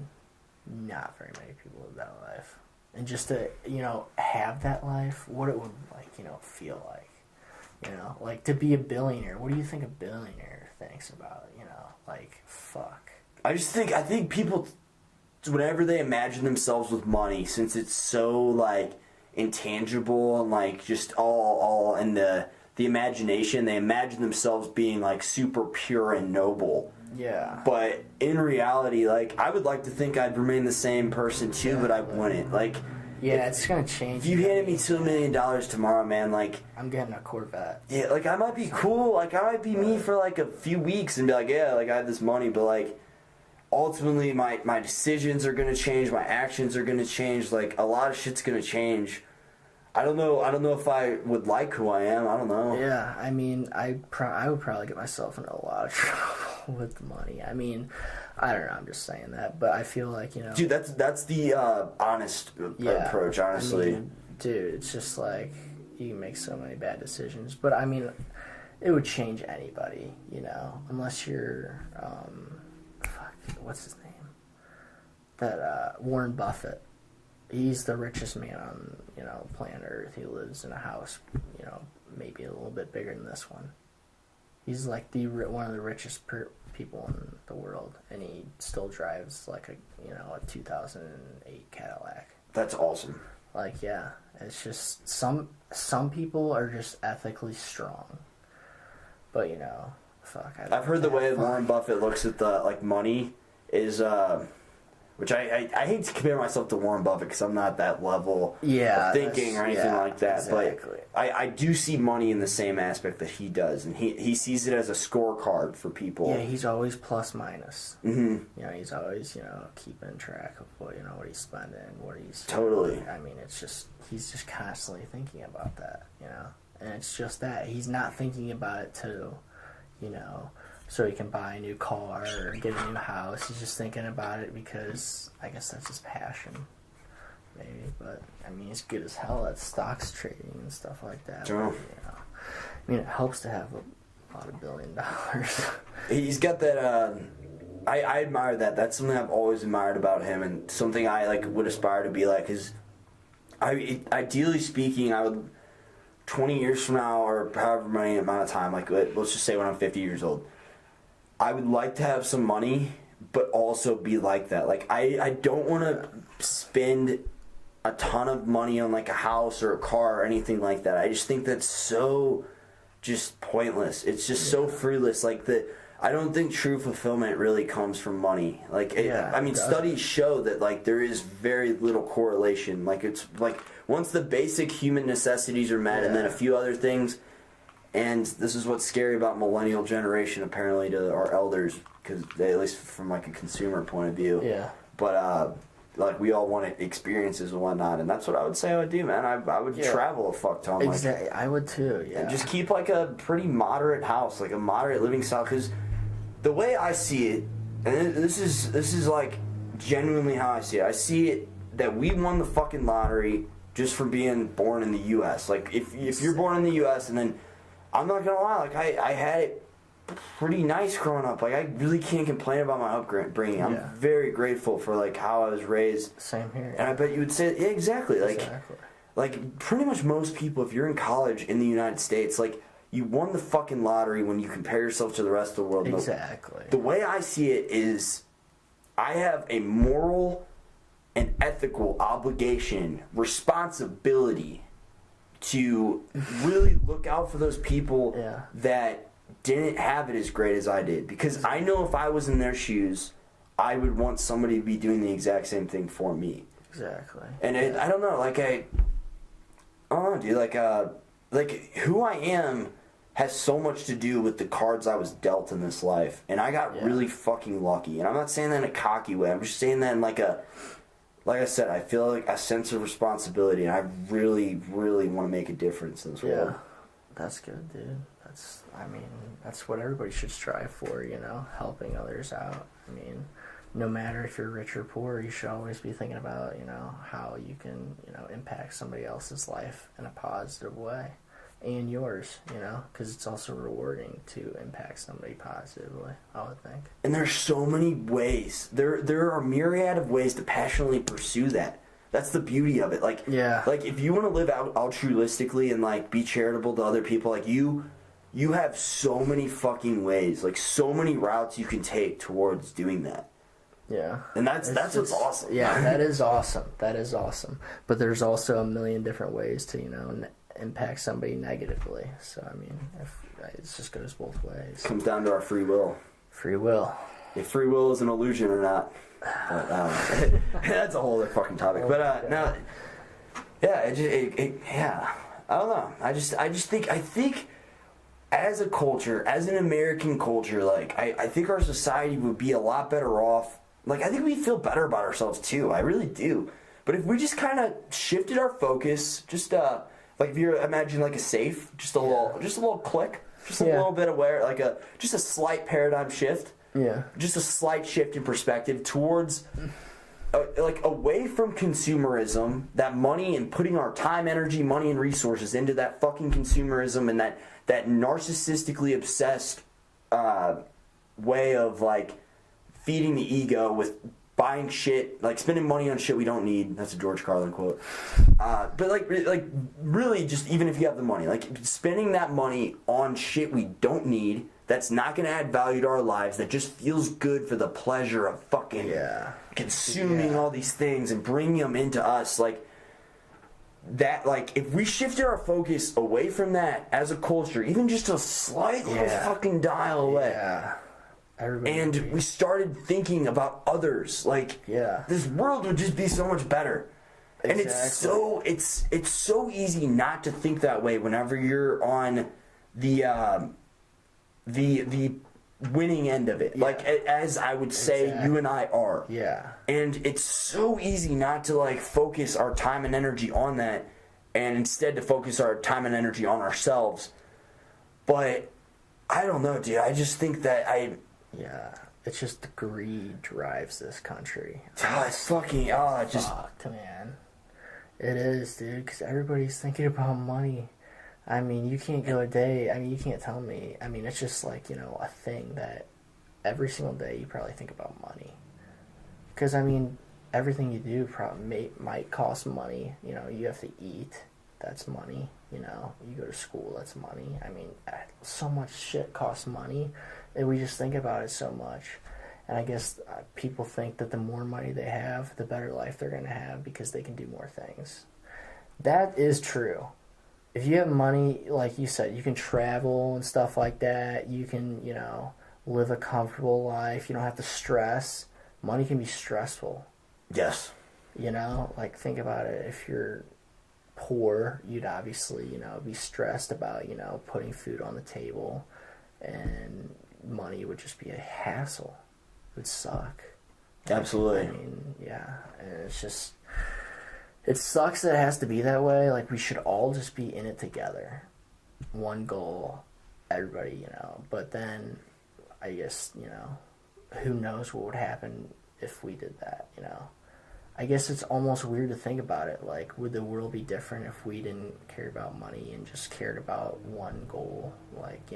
Not very many people live that life. And just to, you know, have that life, what it would, like, you know, feel like. You know, like, to be a billionaire. What do you think a billionaire thinks about, you know? Like, fuck. I think people, whenever they imagine themselves with money, since it's so, like, intangible and, like, just all in the imagination, they imagine themselves being, like, super pure and noble. Yeah. But in reality, like, I would like to think I'd remain the same person too, but I wouldn't. Like, yeah, it's gonna change. If you handed me $2 million tomorrow, man, like, I'm getting a Corvette. Yeah, like, I might be cool. Like, I might be me for like a few weeks and be like, yeah, like, I have this money, but like, ultimately, my decisions are gonna change, my actions are gonna change. Like, a lot of shit's gonna change. I don't know if I would like who I am. I don't know. Yeah, I mean, I would probably get myself into a lot of trouble with the money. I mean, I don't know. I'm just saying that, but I feel like, you know, dude, that's the honest approach. Honestly, I mean, dude, it's just like you can make so many bad decisions. But I mean, it would change anybody, you know, unless you're what's his name? That Warren Buffett. He's the richest man on, you know, planet Earth. He lives in a house, you know, maybe a little bit bigger than this one. He's like one of the richest people in the world, and he still drives like a 2008 Cadillac. That's awesome. Like, yeah, it's just some people are just ethically strong, but you know, fuck. I've heard the way Warren Buffett looks at the like money is. Which I hate to compare myself to Warren Buffett because I'm not that level of thinking or anything like that. Exactly. But I do see money in the same aspect that he does. And he sees it as a scorecard for people. Yeah, he's always plus minus. Mm-hmm. You know, he's always, you know, keeping track of what, you know, what he's spending, what he's... Totally. I mean, it's just, he's just constantly thinking about that, you know? And it's just that. He's not thinking about it to, you know... so he can buy a new car or get a new house. He's just thinking about it because I guess that's his passion, maybe. But I mean, it's good as hell at stocks trading and stuff like that. True. But, you know, I mean, it helps to have a lot of $1 billion. He's got that. I admire that. That's something I've always admired about him, and something I like would aspire to be like. Cause ideally speaking, I would 20 years from now or however many amount of time, like let's just say when I'm 50 years old. I would like to have some money, but also be like that. Like, I don't want to spend a ton of money on, like, a house or a car or anything like that. I just think that's so just pointless. It's just so fruitless. Like, I don't think true fulfillment really comes from money. Like, I mean, studies show that, like, there is very little correlation. Like, it's, like, once the basic human necessities are met and then a few other things... And this is what's scary about millennial generation, apparently, to our elders, because at least from like a consumer point of view. Yeah. But like we all want experiences and whatnot, and that's what I would say I would do, man. I would travel a fuck ton. Exactly. I would too. Yeah. And just keep like a pretty moderate house, like a moderate living style, because the way I see it, and this is like genuinely how I see it. I see it that we won the fucking lottery just from being born in the U.S. Like if you're born in the U.S. and then I'm not gonna lie, like I had it pretty nice growing up. Like I really can't complain about my upbringing. I'm very grateful for like how I was raised. Same here. And I bet you would say exactly. Like pretty much most people, if you're in college in the United States, like you won the fucking lottery when you compare yourself to the rest of the world. Exactly. The way I see it is, I have a moral and ethical obligation, responsibility to really look out for those people that didn't have it as great as I did. Because I know if I was in their shoes, I would want somebody to be doing the exact same thing for me. Exactly. And I don't know, like I don't know, dude, like who I am has so much to do with the cards I was dealt in this life. And I got really fucking lucky. And I'm not saying that in a cocky way. I'm just saying that in like I said, I feel like a sense of responsibility, and I really, really want to make a difference in this world. Yeah, that's good, dude. That's what everybody should strive for, you know, helping others out. I mean, no matter if you're rich or poor, you should always be thinking about, you know, how you can, you know, impact somebody else's life in a positive way. And yours, you know, because it's also rewarding to impact somebody positively, I would think. And there's so many ways. There are a myriad of ways to passionately pursue that. That's the beauty of it. Like, like if you want to live out altruistically and like be charitable to other people, like you have so many fucking ways, like so many routes you can take towards doing that. Yeah. And that's what's awesome. Yeah, that is awesome. That is awesome. But there's also a million different ways to, you know, impact somebody negatively. So I mean, it just goes both ways. Comes down to our free will. Free will. If free will is an illusion or not. But, that's a whole other fucking topic. But no, yeah, I don't know. I just think as a culture, as an American culture, like I think our society would be a lot better off. Like I think we feel better about ourselves too. I really do. But if we just kind of shifted our focus, just like if you imagine like a safe, just a little click, just a little bit aware, like just a slight paradigm shift. Yeah. Just a slight shift in perspective towards like away from consumerism, that money, and putting our time, energy, money and resources into that fucking consumerism and that narcissistically obsessed way of like feeding the ego with buying shit, like spending money on shit we don't need. That's a George Carlin quote. But like really, just even if you have the money, like spending that money on shit we don't need, that's not going to add value to our lives, that just feels good for the pleasure of fucking consuming all these things and bringing them into us. Like that, like if we shifted our focus away from that as a culture, even just a slight little fucking dial away. And we started thinking about others. Like, this world would just be so much better. And it's so easy not to think that way whenever you're on the winning end of it. Like, as I would say you and I are. Yeah. And it's so easy not to like focus our time and energy on that, and instead to focus our time and energy on ourselves. But I don't know, dude. I just think that it's just the greed drives this country. It's fucking, fucked, man. It is, dude, because everybody's thinking about money. I mean, you can't go a day, I mean, you can't tell me. I mean, it's just like, you know, a thing that every single day you probably think about money. Because, I mean, everything you do might cost money. You know, you have to eat. That's money. You know, you go to school. That's money. I mean, so much shit costs money. And we just think about it so much. And I guess people think that the more money they have, the better life they're going to have because they can do more things. That is true. If you have money, like you said, you can travel and stuff like that. You can, you know, live a comfortable life. You don't have to stress. Money can be stressful. Yes. You know, like think about it. If you're poor, you'd obviously, be stressed about, putting food on the table, and money would just be a hassle. It would suck. Absolutely. I mean, yeah, and it's just, it sucks that it has to be that way. Like, we should all just be in it together. One goal, everybody, but then, I guess, who knows what would happen if we did that, I guess it's almost weird to think about it. Like, would the world be different if we didn't care about money and just cared about one goal? Like,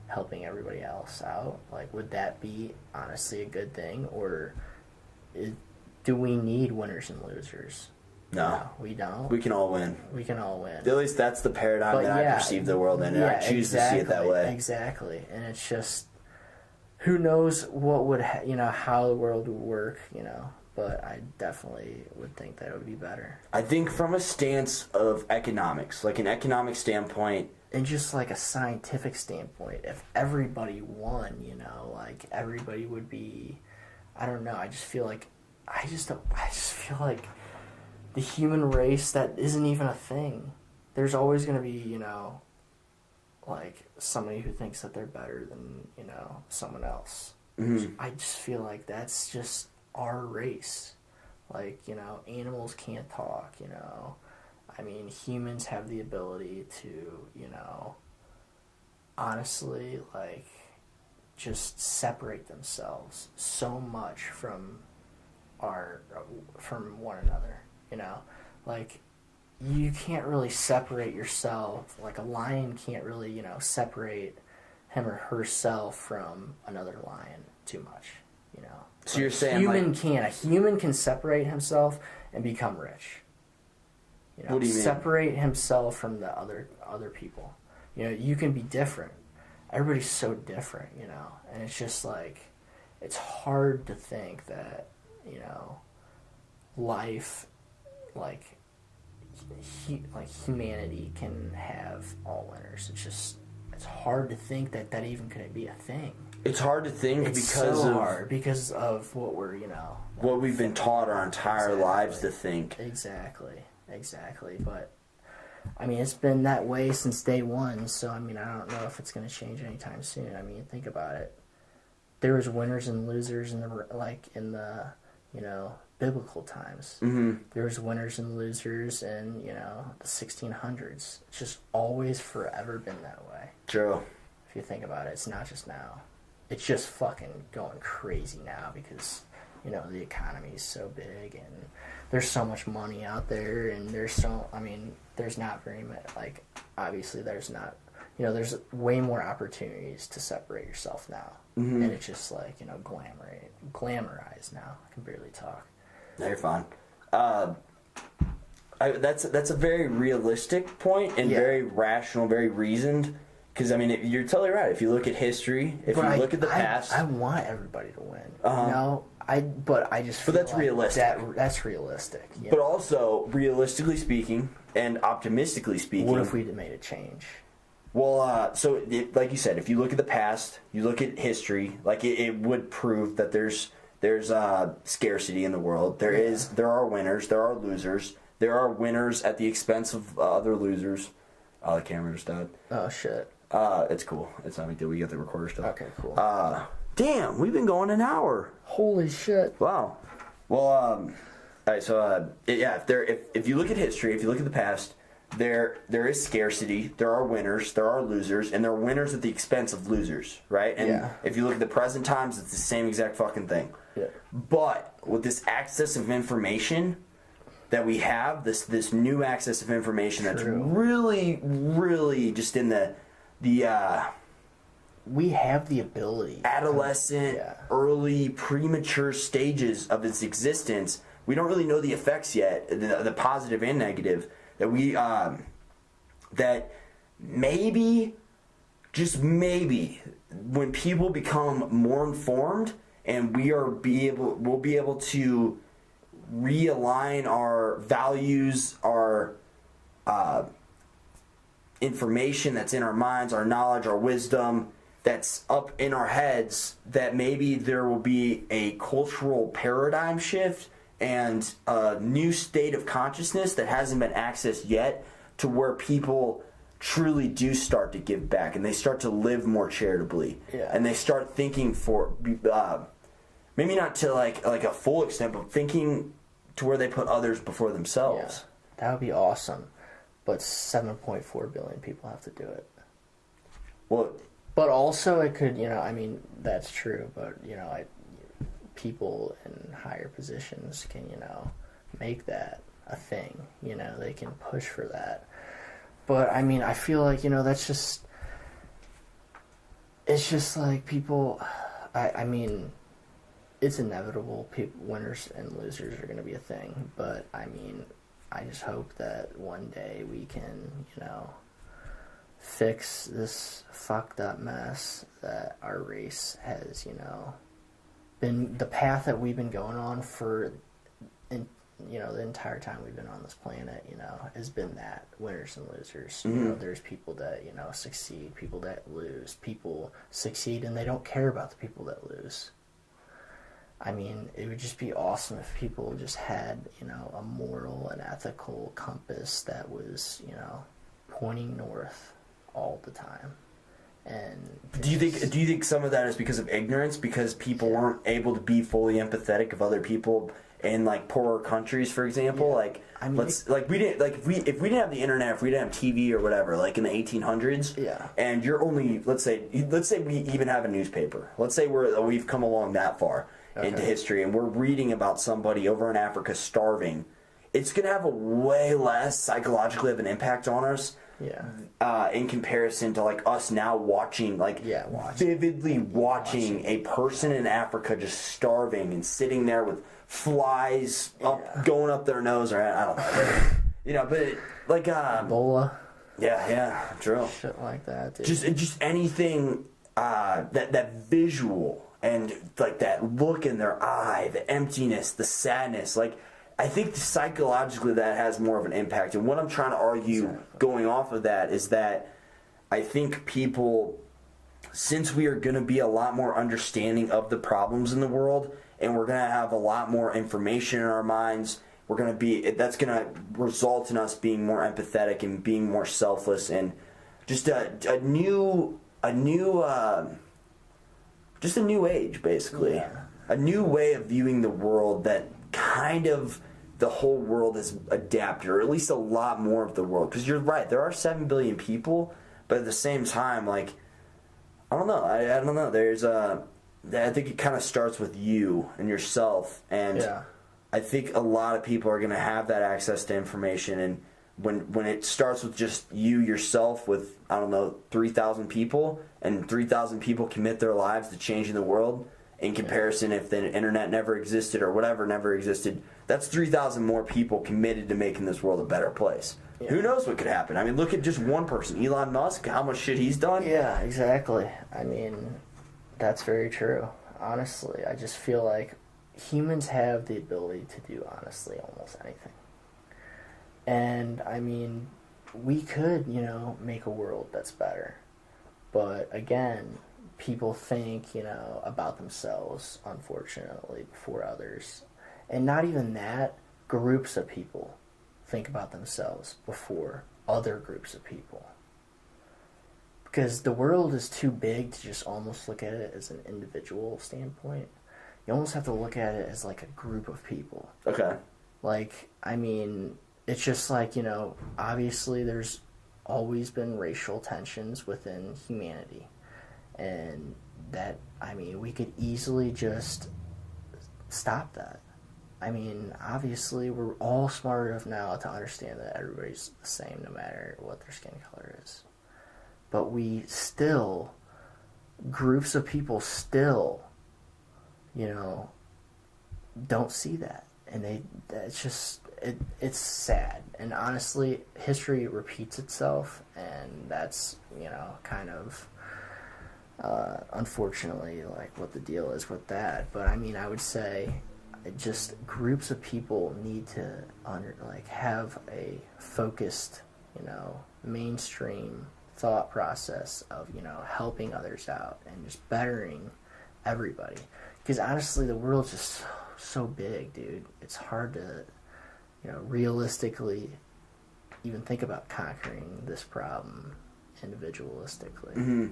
helping everybody else out? Like, would that be honestly a good thing? Or do we need winners and losers? No, we don't. We can all win. We can all win. At least that's the paradigm that I perceive the world in, and I choose to see it that way. Exactly. And it's just, who knows what would, how the world would work, but I definitely would think that it would be better. I think from a stance of economics, like an economic standpoint, and just like a scientific standpoint, if everybody won, like everybody would be, I don't know, I just feel like the human race, that isn't even a thing. There's always going to be, like somebody who thinks that they're better than, someone else. Mm-hmm. I just feel like that's just our race. Like, animals can't talk, I mean, humans have the ability to, honestly, like, just separate themselves so much from one another, like, you can't really separate yourself, like a lion can't really, separate him or herself from another lion too much, So you're saying a human can separate himself and become rich. What do you mean? Separate himself from the other people. You can be different. Everybody's so different, and it's just like, it's hard to think that, life, like humanity can have all winners. It's hard to think that even could be a thing. It's hard to think because of what we're, what we've been taught our entire lives to think. Exactly. But, I mean, it's been that way since day one, so, I mean, I don't know if it's going to change anytime soon. I mean, think about it. There was winners and losers in the biblical times. Mm-hmm. There was winners and losers in, the 1600s. It's just always forever been that way. True. If you think about it, it's not just now. It's just fucking going crazy now because, the economy is so big and there's so much money out there and there's not very much, like, obviously there's not, there's way more opportunities to separate yourself now. Mm-hmm. And it's just like, glamorized now. I can barely talk. No, you're fine. That's a very realistic point and very rational, very reasoned. Because, I mean, you're totally right. If you look at history, if you look at the past... I want everybody to win. Uh-huh. But I just feel that's like realistic. That's realistic. But also, realistically speaking, and optimistically speaking... What if we made a change? Well, like you said, if you look at the past, you look at history, like, it would prove that there's scarcity in the world. There are winners, there are losers. There are winners at the expense of other losers. Oh, the camera just died. Oh, shit. It's cool. It's not a big deal. We got the recorder still. Okay, cool. Damn, we've been going an hour. Holy shit. Wow. Well, all right. So, if you look at history, if you look at the past, there is scarcity. There are winners. There are losers, and there are winners at the expense of losers, right? And if you look at the present times, it's the same exact fucking thing. Yeah. But with this access of information that we have, this new access of information that's really, really just in the we have the ability. Adolescent, early, premature stages of its existence. We don't really know the effects yet, the positive and negative, that maybe, just maybe, when people become more informed and we'll be able to realign our values, our information that's in our minds, our knowledge, our wisdom that's up in our heads, that maybe there will be a cultural paradigm shift and a new state of consciousness that hasn't been accessed yet, to where people truly do start to give back and they start to live more charitably, and they start thinking for maybe not to like a full extent, but thinking to where they put others before themselves. That would be awesome, but 7.4 billion people have to do it. Well, but also it could, I mean, that's true, but people in higher positions can make that a thing. They can push for that. But I mean, I feel like that's just, it's just like people. I mean, it's inevitable. Winners and losers are going to be a thing. But I mean, I just hope that one day we can fix this fucked up mess that our race has been, the path that we've been going on for the entire time we've been on this planet, has been that winners and losers. Mm-hmm. There's people that, succeed, people that lose, people succeed and they don't care about the people that lose. I mean, it would just be awesome if people just had, a moral and ethical compass that was, pointing north all the time. And do you think some of that is because of ignorance, because people weren't able to be fully empathetic of other people in like poorer countries, for example? Like, I mean, if we didn't have the internet, if we didn't have TV or whatever, like in the 1800s, and you're only let's say we even have a newspaper. Let's say we've come along that far into history, and we're reading about somebody over in Africa starving. It's gonna have a way less psychologically of an impact on us. In comparison to like us now watching, vividly watching a person in Africa just starving and sitting there with flies going up their nose, or I don't know, but like Ebola. True. Shit like that, dude. Just anything that visual and like that look in their eye, the emptiness, the sadness, like. I think psychologically that has more of an impact. And what I'm trying to argue going off of that is that I think people, since we are going to be a lot more understanding of the problems in the world, and we're going to have a lot more information in our minds, that's going to result in us being more empathetic and being more selfless, and just a new age, basically. A new way of viewing the world that kind of the whole world has adapted, or at least a lot more of the world. Because you're right, there are 7 billion people, but at the same time, like, I don't know. I don't know. I think it kind of starts with you and yourself, and I think a lot of people are going to have that access to information, and when it starts with just you yourself with, 3,000 people, and 3,000 people commit their lives to changing the world, in comparison, if the internet never existed or whatever never existed, that's 3,000 more people committed to making this world a better place. Who knows what could happen? I mean, look at just one person, Elon Musk, how much shit he's done. Yeah, exactly. I mean, that's very true. Honestly, I just feel like humans have the ability to do, honestly, almost anything. And, I mean, we could, make a world that's better. But, again, people think, about themselves, unfortunately, before others. And not even that, groups of people think about themselves before other groups of people. Because the world is too big to just almost look at it as an individual standpoint. You almost have to look at it as like a group of people. Okay. Like, I mean, it's just like, obviously there's always been racial tensions within humanity. And that, I mean, we could easily just stop that. I mean, obviously, we're all smart enough now to understand that everybody's the same no matter what their skin color is. But we still, groups of people still, don't see that. And it's sad. And honestly, history repeats itself, and that's, kind of... unfortunately, like what the deal is with that. But I mean, I would say just groups of people need to have a focused, mainstream thought process of, helping others out and just bettering everybody. Because honestly, the world's just so big, dude. It's hard to, realistically even think about conquering this problem individualistically. Mm-hmm.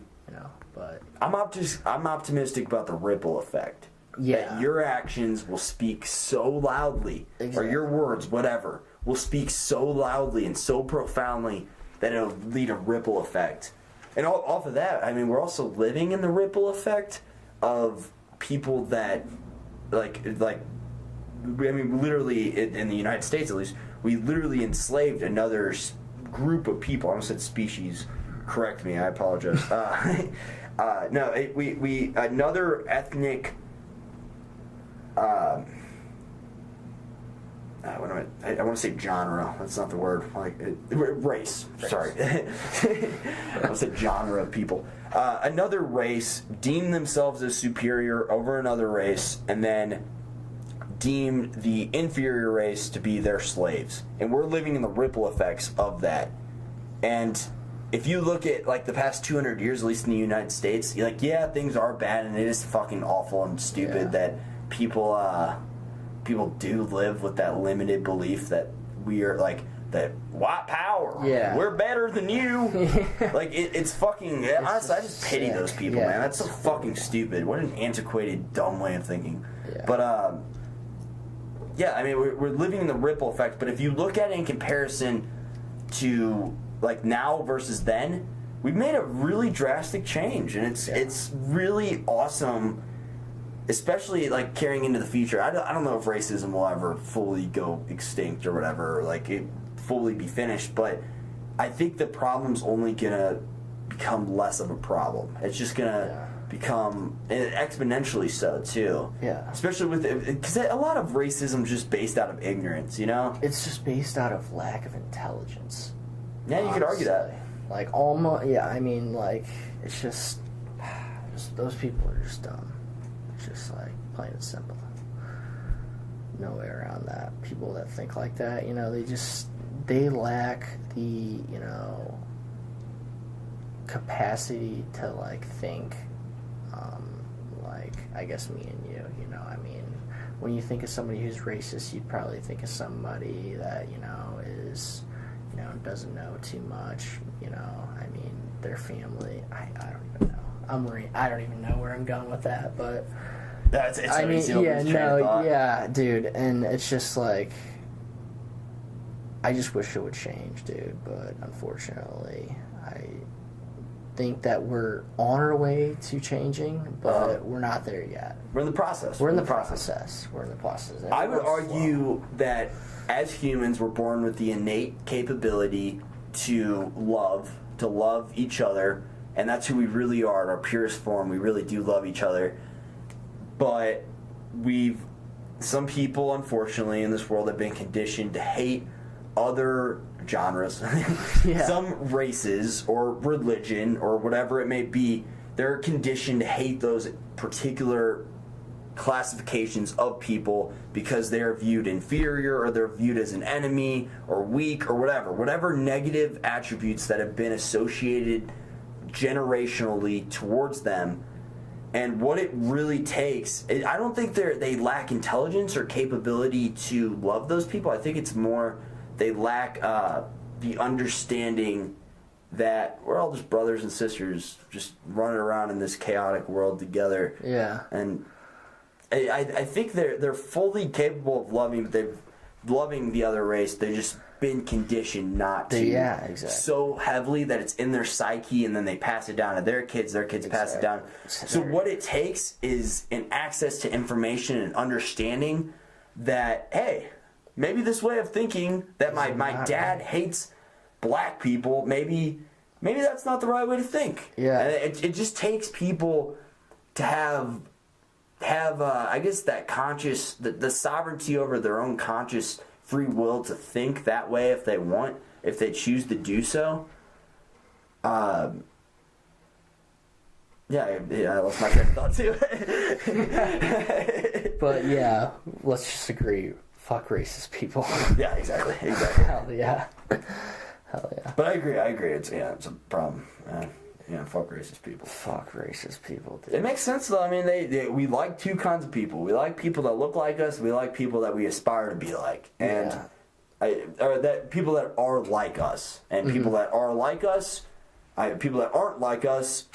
But I'm optimistic about the ripple effect. Yeah. That your actions will speak so loudly, or your words, whatever, will speak so loudly and so profoundly that it'll lead a ripple effect. And off of that, I mean, we're also living in the ripple effect of people that, literally, in the United States at least, we literally enslaved another group of people. I almost said species. Correct me, I apologize. We another ethnic. I want to say genre. That's not the word. Race. Sorry. I want to say genre of people. Another race deemed themselves as superior over another race, and then deemed the inferior race to be their slaves. And we're living in the ripple effects of that. And if you look at the past 200 years, at least in the United States, you're things are bad, and it is fucking awful and stupid that people do live with that limited belief that we are that white power. Yeah. We're better than you. It's fucking. Honestly, I just pity those people, man. That's so fucking stupid. What an antiquated, dumb way of thinking. Yeah. But I mean, we're living in the ripple effect. But if you look at it in comparison to now versus then, we've made a really drastic change, and it's really awesome. Especially carrying into the future. I don't know if racism will ever fully go extinct or whatever, or it fully be finished, but I think the problem's only gonna become less of a problem. It's just gonna become exponentially so too. Yeah. Especially because a lot of racism is just based out of ignorance, It's just based out of lack of intelligence. Yeah, you could argue that. Almost. Yeah, I mean, it's just those people are just dumb. Just plain and simple. No way around that. People that think like that, they lack the, capacity to think, I guess me and you, I mean, when you think of somebody who's racist, you'd probably think of somebody that, is, doesn't know too much, I mean, their family, I don't even know. I don't even know where I'm going with that, but dude, and it's just I just wish it would change, dude, but unfortunately, I think that we're on our way to changing, but we're not there yet. We're in the process. We're in the process. I would argue that as humans, we're born with the innate capability to love each other, and that's who we really are in our purest form. We really do love each other. But some people, unfortunately, in this world have been conditioned to hate other genres, some races or religion or whatever it may be. They're conditioned to hate those particular classifications of people because they're viewed inferior or they're viewed as an enemy or weak or whatever negative attributes that have been associated generationally towards them. And what it really takes, I don't think they lack intelligence or capability to love those people. I think it's more they lack the understanding that we're all just brothers and sisters just running around in this chaotic world together. Yeah. And I think they're fully capable of loving the other race. They've just been conditioned not to so heavily that it's in their psyche, and then they pass it down to their kids pass it down. So what it takes is an access to information and understanding that, hey, maybe this way of thinking that my dad hates black people, maybe that's not the right way to think. Yeah. And it just takes people to have I guess that conscious, the sovereignty over their own conscious free will to think that way if they choose to do so. I lost my train of thought too. But yeah, let's just agree, fuck racist people. Yeah, exactly. Hell yeah. But I agree. It's a problem. Yeah, fuck racist people. Fuck racist people, dude. It makes sense though. I mean, we like two kinds of people. We like people that look like us. We like people that we aspire to be like, and or that people that are like us, and people that are like us, people that aren't like us,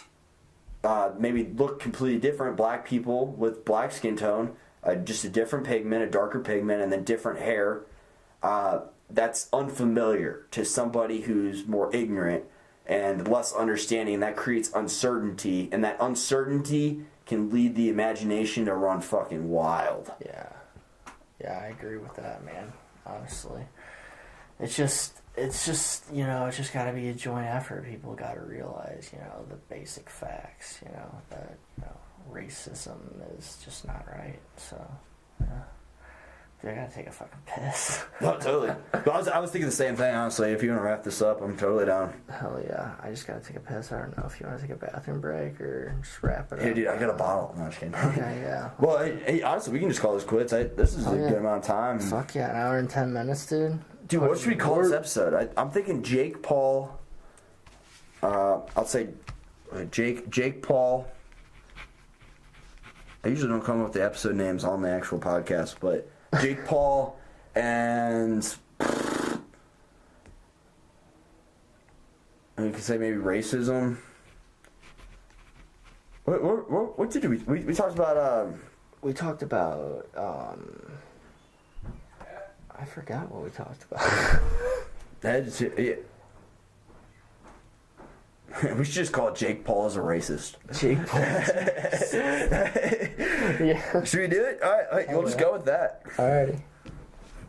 maybe look completely different. Black people with black skin tone, just a different pigment, a darker pigment, and then different hair. That's unfamiliar to somebody who's more ignorant and less understanding. That creates uncertainty, and that uncertainty can lead the imagination to run fucking wild. Yeah, I agree with that, man. Honestly, it's just it's just got to be a joint effort. People got to realize, the basic facts. That racism is just not right. So, yeah. Dude, I gotta take a fucking piss. No, totally. But I was thinking the same thing, honestly. If you want to wrap this up, I'm totally down. Hell yeah. I just gotta take a piss. I don't know if you want to take a bathroom break or just wrap it up. Hey, dude, I got a bottle. No, I'm just kidding. Okay, yeah. Well, hey, honestly, we can just call this quits. This is a good amount of time. Fuck yeah, 1 hour and 10 minutes, dude. Dude, what should we call this episode? I'm thinking Jake Paul. I'll say Jake Paul. I usually don't come up with the episode names on the actual podcast, but Jake Paul and we could say maybe racism. What did we talked about? We talked about. I forgot what we talked about. We should just call it Jake Paul as a racist. Jake Paul. Yeah. Should we do it? All right, we'll just go with that. Alrighty.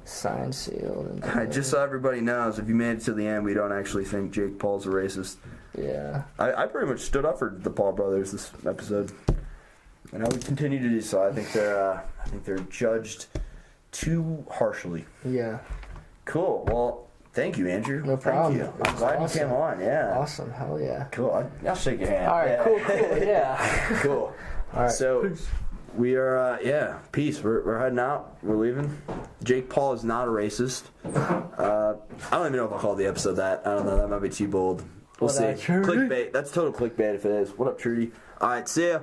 Signed, sealed, and just so everybody knows, if you made it to the end, we don't actually think Jake Paul's a racist. Yeah. I pretty much stood up for the Paul brothers this episode, and I would continue to do so. I think they're judged too harshly. Yeah. Cool. Well, thank you, Andrew. No problem. Thank you. I'm glad you came on. Yeah. Awesome. Hell yeah. Cool. I'll shake your hand. All right. Yeah. Cool. Yeah. Cool. All right. So we are. Peace. We're heading out. We're leaving. Jake Paul is not a racist. I don't even know if I'll call the episode that. I don't know. That might be too bold. We'll see. Clickbait. That's total clickbait if it is. What up, Trudy? All right. See ya.